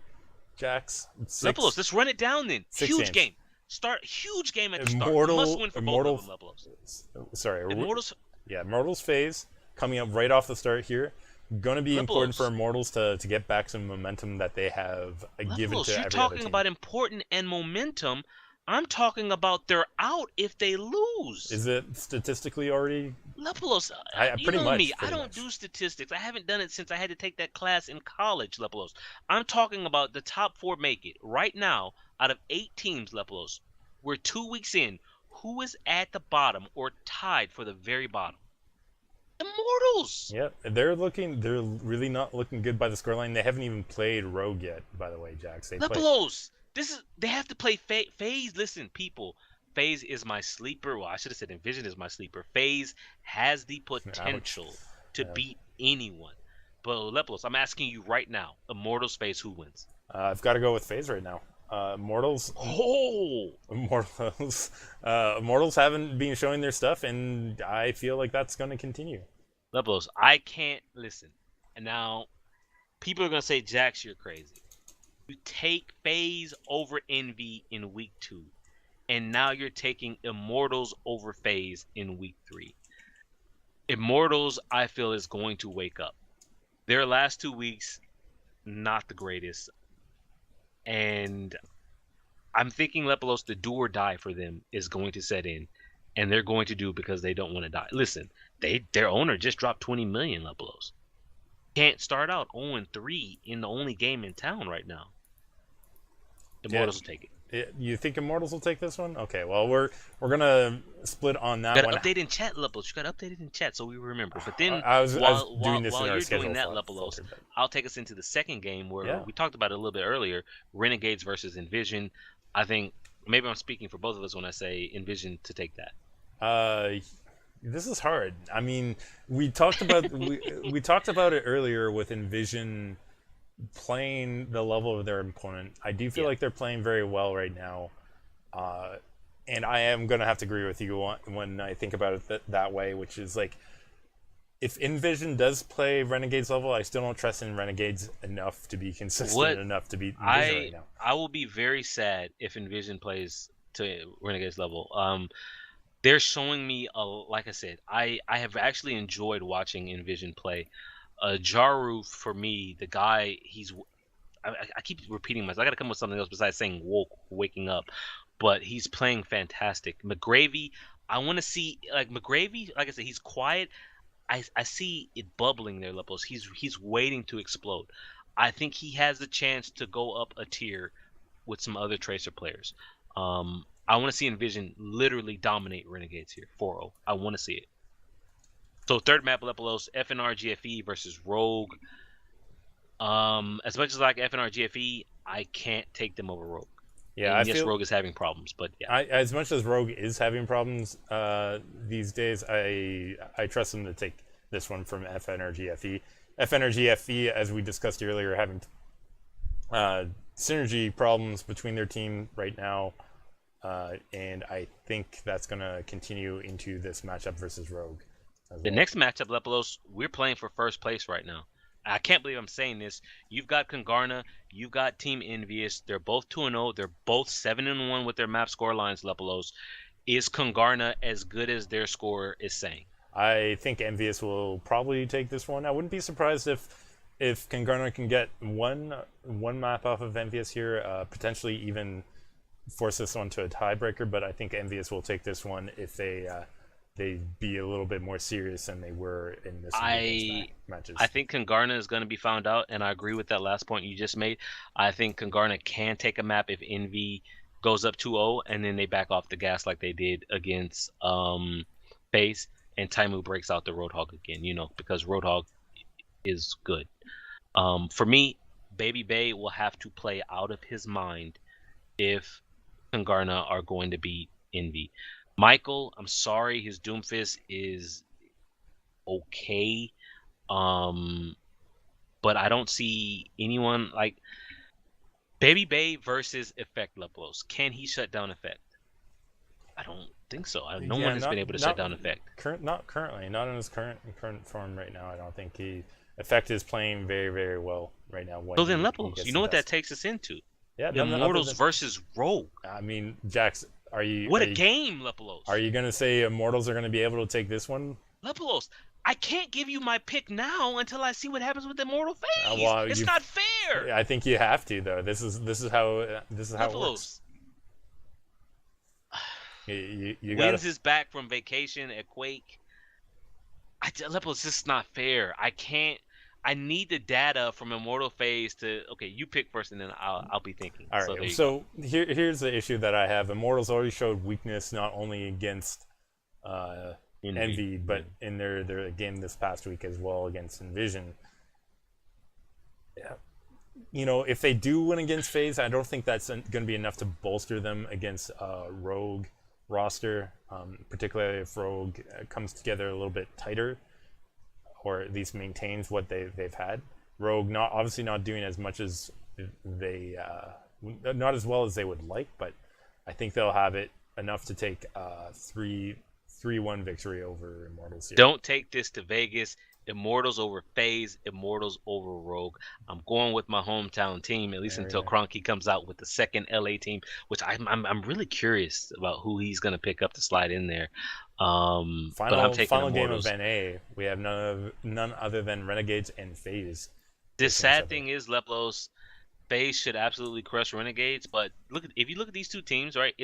Jax. Lepelos, let's run it down then. 6 Huge games. game. Huge game at the start. Immortal- Must win for Immortal- both of them, Lepelos. Sorry, Immortals. yeah, Immortals phase coming up right off the start here. Going to be important for Immortals to get back some momentum that they have given Lepelos, to you're every other talking team. about important and momentum. I'm talking about they're out if they lose. Is it statistically already? Lepelos, you pretty know much, me. I pretty don't much. do statistics. I haven't done it since I had to take that class in college, Lepelos. I'm talking about the top 4 make it. Right now, out of 8 teams, Lepelos, we're 2 weeks in. Who is at the bottom or tied for the very bottom? Immortals! Yeah, they're really not looking good by the scoreline. They haven't even played Rogue yet, by the way, Jax. Lepelos! They have to play FaZe. Listen, people. FaZe is my sleeper. Well, I should have said Envision is my sleeper. FaZe has the potential to beat anyone. But Lepelos, I'm asking you right now. Immortals FaZe, who wins? I've got to go with FaZe right now. Immortals. Oh! Immortals haven't been showing their stuff, and I feel like that's going to continue. Lepelos, I can't listen. And now, people are going to say, Jax, you're crazy. You take FaZe over Envy in week 2. And now you're taking Immortals over FaZe in week 3. Immortals, I feel, is going to wake up. Their last 2 weeks, not the greatest. And I'm thinking, Lepelos, the do or die for them is going to set in. And they're going to do because they don't want to die. Listen, their owner just dropped 20 million, Lepelos. Can't start out 0-3 in the only game in town right now. Immortals will take it. You think Immortals will take this one? Okay, well we're gonna split on that You one. got to update in chat, Lepelos. You got to update it in chat so we remember. But then I was doing this while in our you're schedule doing that, filter, Lepelos, but- I'll take us into the second game where Yeah. we talked about it a little bit earlier. Renegades versus Envision. I think maybe I'm speaking for both of us when I say Envision to take that. This is hard. I mean, we talked about we talked about it earlier with Envision playing the level of their opponent. I do feel like they're playing very well right now, and I am gonna have to agree with you when I think about it that way, which is like, if Envision does play Renegades level, I still don't trust in Renegades enough to be consistent enough to beat Envision right now. I will be very sad if Envision plays to Renegades level. They're showing me, like I said, I have actually enjoyed watching Envision play. Jaru, for me, the guy, I keep repeating myself. I got to come up with something else besides saying waking up. But he's playing fantastic. McGravy, I want to see, like McGravy, like I said, he's quiet. I see it bubbling there, Lepelos. He's waiting to explode. I think he has the chance to go up a tier with some other Tracer players. I want to see Envision literally dominate Renegades here, 4-0. I want to see it. So third map, Lepelos, FNR GFE versus Rogue. As much as I like FNR GFE, I can't take them over Rogue. Yeah, And I yes, feel Rogue is having problems, but yeah. as much as Rogue is having problems these days, I trust them to take this one from F Energy FE. F Energy FE, as we discussed earlier, having synergy problems between their team right now, and I think that's going to continue into this matchup versus Rogue. The next matchup, Lepelos, we're playing for first place right now. I can't believe I'm saying this. You've got Congarna, you've got Team Envious. They're both 2-0. They're both 7-1 with their map score lines, Lepelos. Is Congarna as good as their score is saying? I think Envious will probably take this one. I wouldn't be surprised if Congarna can get one map off of Envious here, potentially even force this one to a tiebreaker. But I think Envious will take this one if they be a little bit more serious than they were in this matches. I think Congarna is going to be found out, and I agree with that last point you just made. I think Congarna can take a map if Envy goes up 2-0, and then they back off the gas like they did against FaZe, and Taimu breaks out the Roadhog again, because Roadhog is good. For me, Baby Bay will have to play out of his mind if Congarna are going to beat Envy. Michael, I'm sorry, his Doomfist is okay, but I don't see anyone like Baby Bay versus Effect Leplos. Can he shut down Effect? I don't think so. No one has been able to shut down Effect. Not currently, not in his current form right now. I don't think Effect is playing very, very well right now. So then Leplos, you know what that takes us into? Yeah, Immortals versus Rogue. I mean, Jax, What a game, Lepelos. Are you going to say Immortals are going to be able to take this one? Lepelos, I can't give you my pick now until I see what happens with Immortal FaZe. It's not fair. I think you have to, though. This is how it works. Wins is back from vacation at Quake. Lepelos, this is not fair. I need the data from Immortal FaZe to. Okay, you pick first, and then I'll be thinking. All right. So here's the issue that I have. Immortals already showed weakness not only against Envy, but in their game this past week as well against Envision. Yeah. If they do win against FaZe, I don't think that's going to be enough to bolster them against Rogue roster, particularly if Rogue comes together a little bit tighter, or at least maintains what they've had. Rogue obviously not doing as much as they not as well as they would like, but I think they'll have it enough to take 3-1 victory over Immortals here. Don't take this to Vegas. Immortals over FaZe, Immortals over Rogue. I'm going with my hometown team, at least until Cronky comes out with the second LA team, which I'm really curious about who he's going to pick up to slide in there. But I'm taking final Immortals. Game of NA, we have none other than Renegades and FaZe. The sad thing is, Leplos, FaZe should absolutely crush Renegades, but if you look at these two teams, right?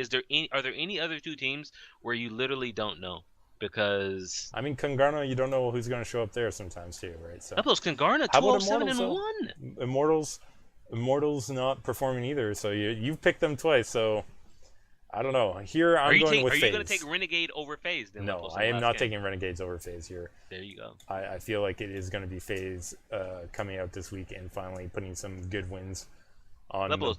Are there any other two teams where you literally don't know? Because I mean, Congarna, you don't know who's going to show up there sometimes too, right? So Leplos, Congarna 207-1. Immortals not performing either, so you've picked them twice, so I don't know. Here I'm going with FaZe. Are you going to take Renegade over FaZe? Then no, I am not taking Renegades over FaZe here. There you go. I feel like it is going to be FaZe coming out this week and finally putting some good wins on the board.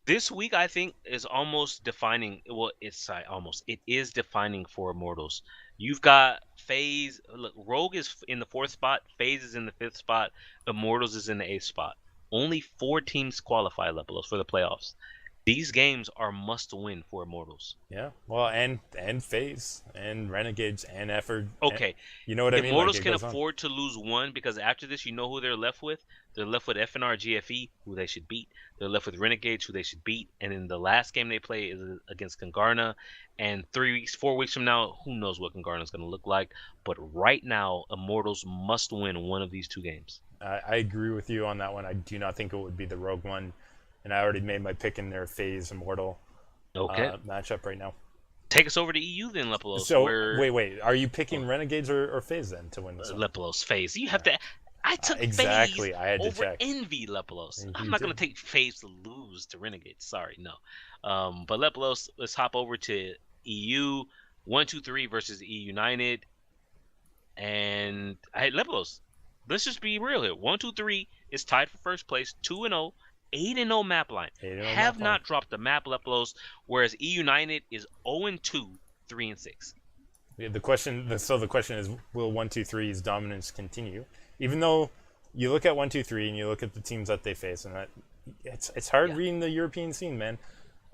This week, I think, is almost defining. Well, it is defining for Immortals. You've got FaZe. Look, Rogue is in the 4th spot. FaZe is in the 5th spot. Immortals is in the 8th spot. Only 4 teams qualify, Lepelos, for the playoffs. These games are must-win for Immortals. Yeah, well, and FaZe and Renegades and Effort. Okay, you know what I mean. Immortals can afford to lose one because after this, you know who they're left with. They're left with FNR GFE, who they should beat. They're left with Renegades, who they should beat. And then the last game they play is against Congarna. And 4 weeks from now, who knows what Congarna is going to look like. But right now, Immortals must win one of these 2 games. I agree with you on that one. I do not think it would be the Rogue one. And I already made my pick in their FaZe Immortal matchup right now. Take us over to EU then, Lepelos. So, wait. Are you picking Renegades or FaZe then to win this one? Lepelos, FaZe. You have to... I took exactly. FaZe I had to over check. Envy, Lepelos. I'm not going to take FaZe to lose to Renegades. Sorry, no. But Lepelos, let's hop over to EU. 1-2-3 versus E United. And Lepelos, let's just be real here. 1-2-3 is tied for first place, 2-0. 8-0 map line. 8-0 Have map line. not dropped the map Leplos, whereas E United is 0-2, 3-6. Yeah, the question is, will 1-2-3's dominance continue? Even though you look at 1-2-3 and you look at the teams that they face, and that it's hard reading the European scene, man.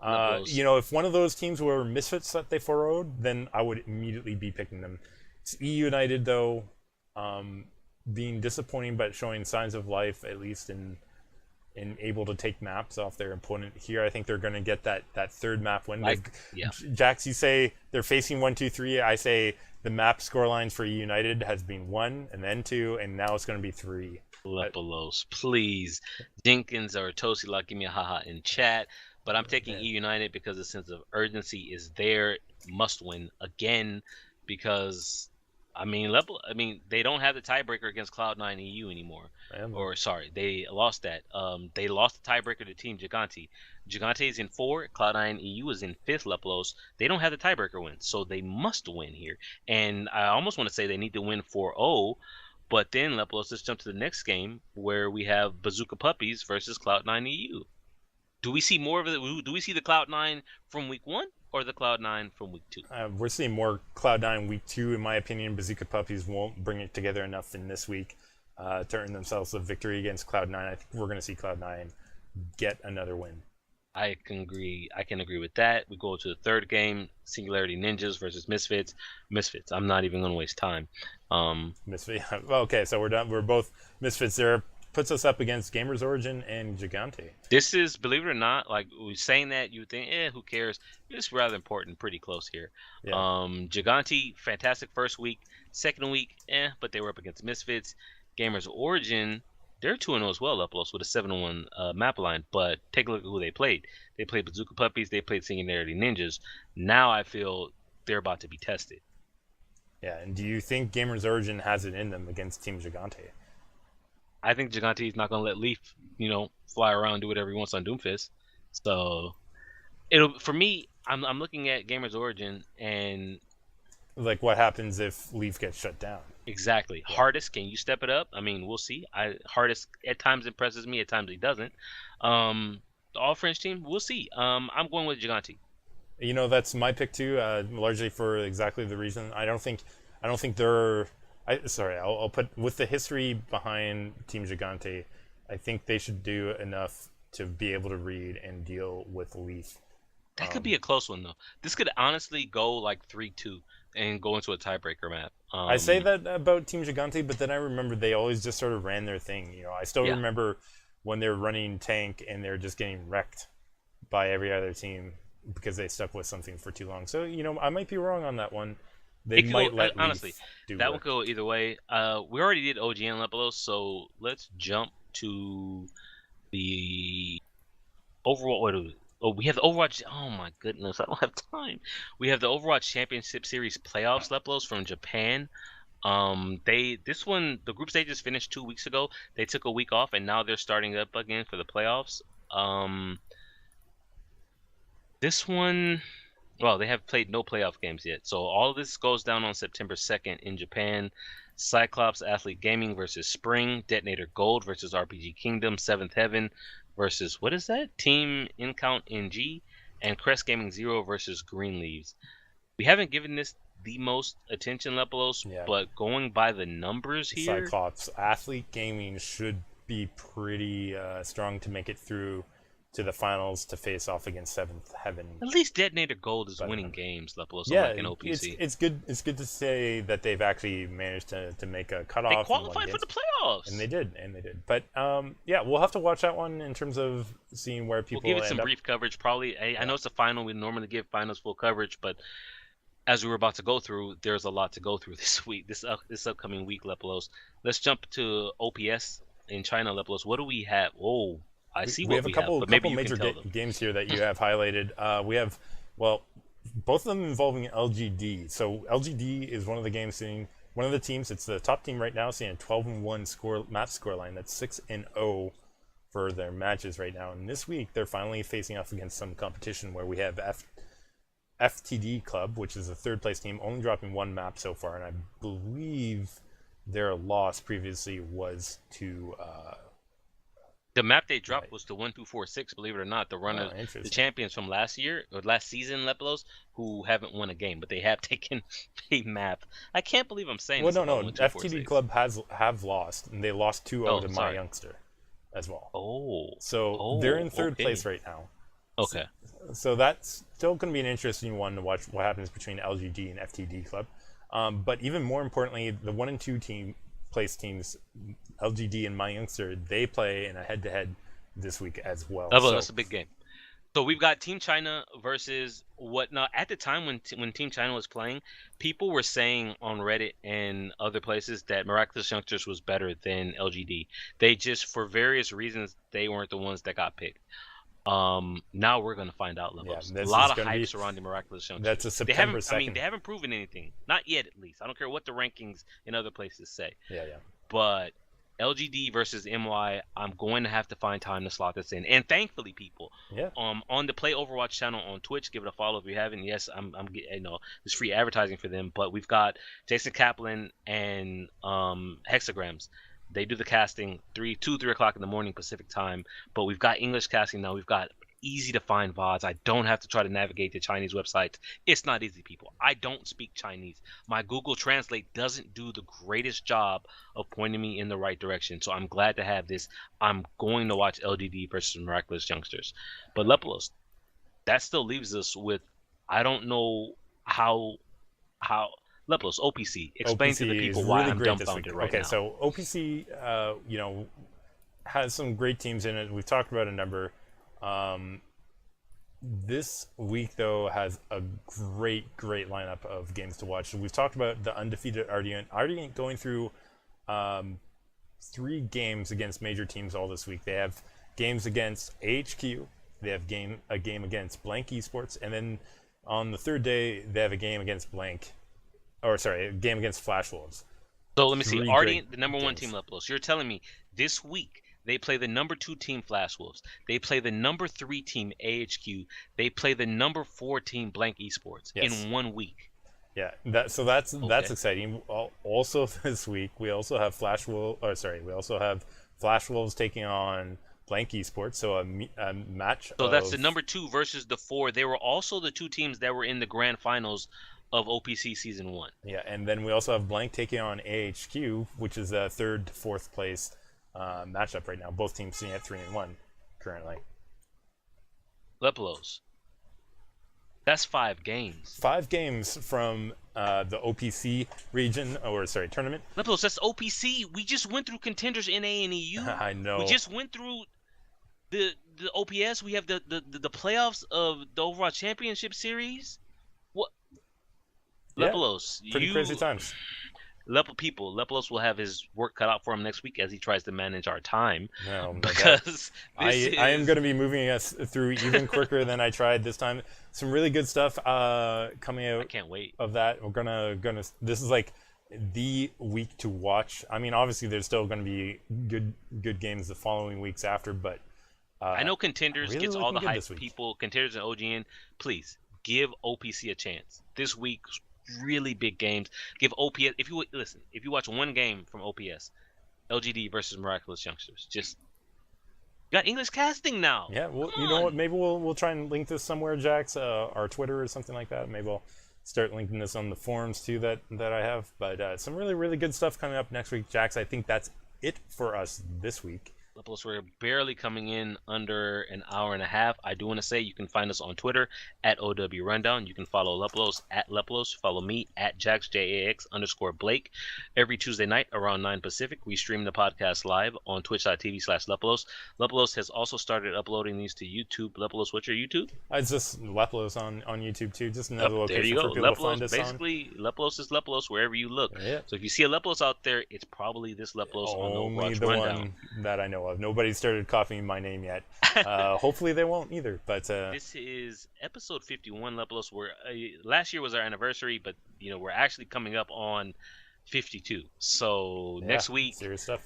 If one of those teams were misfits that they forward, then I would immediately be picking them. It's E United though, being disappointing but showing signs of life, at least in able to take maps off their opponent here. I think they're going to get that third map win. Jax, you say they're facing 1-2-3. I say the map scorelines for E United has been 1 and then 2, and now it's going to be 3. Lepelos, please. Jenkins or Tosilak, give me a haha in chat. But I'm taking E United because the sense of urgency is there. Must win again because they don't have the tiebreaker against Cloud9 EU anymore. Or sorry, they lost that. They lost the tiebreaker to Team Gigante. Gigante is in 4, Cloud9 EU is in 5th. Leplos. They don't have the tiebreaker win, so they must win here. And I almost want to say they need to win 4-0, but then Leplos, let's jump to the next game where we have Bazooka Puppies versus Cloud9 EU. Do we see more of it? Do we see the Cloud9 from week 1? Or the Cloud9 from week 2? We're seeing more Cloud9 week 2, in my opinion. Bazooka Puppies won't bring it together enough in this week to earn themselves a victory against Cloud9. I think we're going to see Cloud9 get another win. I can agree with that. We go to the third game, Singularity Ninjas versus Misfits. Misfits. I'm not even going to waste time. Misfits. Well, okay, so we're done. We're both Misfits there. Puts us up against Gamers Origin and Gigante. This is, believe it or not, like we're saying that, you would think, who cares? It's rather important, pretty close here. Yeah. Gigante, fantastic first week. Second week, but they were up against Misfits. Gamers Origin, they're 2-0 as well, Uplos, with a 7-1 map line. But take a look at who they played. They played Bazooka Puppies. They played Singularity Ninjas. Now I feel they're about to be tested. Yeah, and do you think Gamers Origin has it in them against Team Gigante? I think Gigante is not going to let Leaf, fly around and do whatever he wants on Doomfist. So, for me, I'm looking at Gamers Origin and like what happens if Leaf gets shut down. Exactly. Yeah. Hardest, can you step it up? I mean, we'll see. Hardest at times impresses me, at times he doesn't. The all French team, we'll see. I'm going with Gigante. That's my pick too, largely for exactly the reason. I don't think they're. I'll put, with the history behind Team Gigante, I think they should do enough to be able to read and deal with Leaf. That could be a close one, though. This could honestly go like 3-2 and go into a tiebreaker map. I say that about Team Gigante, but then I remember they always just sort of ran their thing. I still remember when they were running tank and they were just getting wrecked by every other team because they stuck with something for too long. So, I might be wrong on that one. They might let Leaf honestly, do that work. would go either way. We already did OGN Lepelos, so let's jump to the Overwatch. We have the Overwatch. Oh my goodness, I don't have time. We have the Overwatch Championship Series playoffs Lepelos from Japan. The group stages finished 2 weeks ago. They took a week off and now they're starting up again for the playoffs. This one. Well, they have played no playoff games yet. So all of this goes down on September 2nd in Japan. Cyclops Athlete Gaming versus Spring. Detonator Gold versus RPG Kingdom. Seventh Heaven versus, what is that? Team Incount NG. And Crest Gaming Zero versus Green Leaves. We haven't given this the most attention, Lepelos, but going by the numbers here... Cyclops Athlete Gaming should be pretty strong to make it through to the finals to face off against Seventh Heaven. At least Detonator Gold is winning games, Lepelos, like an OPC. It's good to say that they've actually managed to make a cutoff. They qualified for the playoffs. And they did. But we'll have to watch that one in terms of seeing where people We'll give it some brief coverage, probably. I know it's a final. We normally give finals full coverage, but as we were about to go through, there's a lot to go through this week, this upcoming week, Lepelos. Let's jump to OPS in China, Lepelos. What do we have? Oh, I see what we have. We have a couple major games here that you have highlighted. We have, both of them involving LGD. So LGD is one of the games seeing one of the teams. It's the top team right now, seeing a 12-1 map scoreline. That's 6-0 for their matches right now. And this week they're finally facing off against some competition where we have FTD Club, which is a third place team, only dropping one map so far, and I believe their loss previously was to The map they dropped Right. was the 1246. Believe it or not, the Oh, runner, the interesting. champions from last year or last season, Lepelos, who haven't won a game, but they have taken a map. I can't believe I'm saying Well, this no, about no. FTD 1246. Club have lost, and they lost 2-0 Oh, to My sorry. Youngster, as well. Oh, So they're in oh, third okay, place right now. okay. So that's still going to be an interesting one to watch what happens between LGD and FTD Club. But even more importantly, the 1 and 2 place teams, LGD and My Youngster, they play in a head-to-head this week as well. Oh, well, So that's a big game. So we've got Team China versus whatnot. At the time when Team China was playing, people were saying on Reddit and other places that Miraculous Youngsters was better than LGD. They just, for various reasons, they weren't the ones that got picked. Now we're gonna find out, yeah, Levels. A this lot is of going to hype be surrounding Miraculous that's a Youngsters. They September haven't. I mean, 2nd. they haven't proven anything. Not yet, at least. I don't care what the rankings in other places say. Yeah. But LGD versus MY, I'm going to have to find time to slot this in. And thankfully, people, Yeah. on the Play Overwatch channel on Twitch, give it a follow if you haven't. Yes, I'm it's free advertising for them, but we've got Jason Kaplan and Hexagrams. They do the casting 3 o'clock in the morning Pacific time, but we've got English casting now. We've got easy to find VODs. I don't have to try to navigate the Chinese websites. It's not easy, people. I don't speak Chinese. My Google Translate doesn't do the greatest job of pointing me in the right direction. So I'm glad to have this. I'm going to watch LGD versus Miraculous Youngsters. But Lepelos, that still leaves us with, I don't know how Lepelos, OPC. Explain to the OPC people is why really I'm great this dumbfounded week. right Okay, now. so OPC, has some great teams in it. We've talked about a number. This week, though, has a great lineup of games to watch. So we've talked about the undefeated Ardent. Ardent going through 3 games against major teams all this week. They have games against AHQ. They have a game against Blank Esports, and then on the 3rd day they have a game against a game against Flash Wolves. So let me see. 3 Ardent, great the number 1 games. team, Lepelos. You're telling me this week they play the number 2 team, Flash Wolves. They play the number 3 team, AHQ. They play the number 4 team, Blank Esports, Yes. in 1 week. Yeah, that's exciting. Also this week we also have Flash Wolves taking on Blank Esports, so a match. So that's the number 2 versus the 4. They were also the 2 teams that were in the grand finals of OPC season 1. Yeah, and then we also have Blank taking on AHQ, which is a 3rd to 4th place matchup right now. Both teams sitting at 3-1 currently. Lepelos. That's 5 games. 5 games from the OPC tournament. Lepelos, that's OPC. We just went through Contenders, NA, and EU. I know. We just went through the OPS. We have the playoffs of the Overwatch Championship Series. What? Yeah, Lepelos, pretty crazy times. Lepelos will have his work cut out for him next week as he tries to manage our time. No, because I am going to be moving us through even quicker than I tried this time. Some really good stuff coming out. I can't wait. Of that, we're gonna. This is like the week to watch. I mean, obviously, there's still going to be good games the following weeks after, but I know Contenders really gets all the looking good hype. this week. People, Contenders and OGN, please give OPC a chance this week. Really big games. Give OPS. If you watch 1 game from OPS, LGD versus Miraculous Youngsters, just got English casting now. Yeah, well, you know what? Maybe we'll try and link this somewhere, Jax, our Twitter or something like that. Maybe I'll start linking this on the forums too that I have. But some really good stuff coming up next week, Jax. I think that's it for us this week. Lepelos, we're barely coming in under an hour and a half. I do want to say you can find us on Twitter at OW Rundown. You can follow Lepelos at Lepelos. Follow me at JaxJax_Blake. Every Tuesday night around 9 Pacific, we stream the podcast live on twitch.tv/Lepelos. Lepelos has also started uploading these to YouTube. Lepelos, what's your YouTube? It's just Lepelos on YouTube too. Just another There location you go. for people to Lepelos, find us on. basically, Lepelos is Lepelos wherever you look. Yeah. So if you see a Lepelos out there, it's probably this Lepelos on the Only Overwatch the Rundown. one that I know of. Nobody started copying my name yet. Hopefully they won't either. But this is episode 51, Lepelos. Where last year was our anniversary, but we're actually coming up on 52. So next week, serious stuff.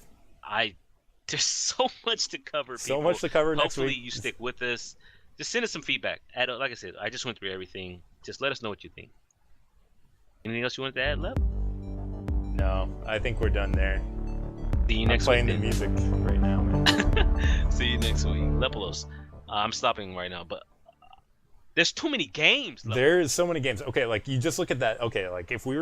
There's so much to cover. So people. much to cover next week. Hopefully you stick with us. Just send us some feedback. Like I said, I just went through everything. Just let us know what you think. Anything else you wanted to add, Lep? No, I think we're done there. See you next I'm playing week. the music right now, man. See you next week. Lepolos. I'm stopping right now, but there's too many games. Lepolos. There's so many games. Okay, like you just look at that. Okay, like if we were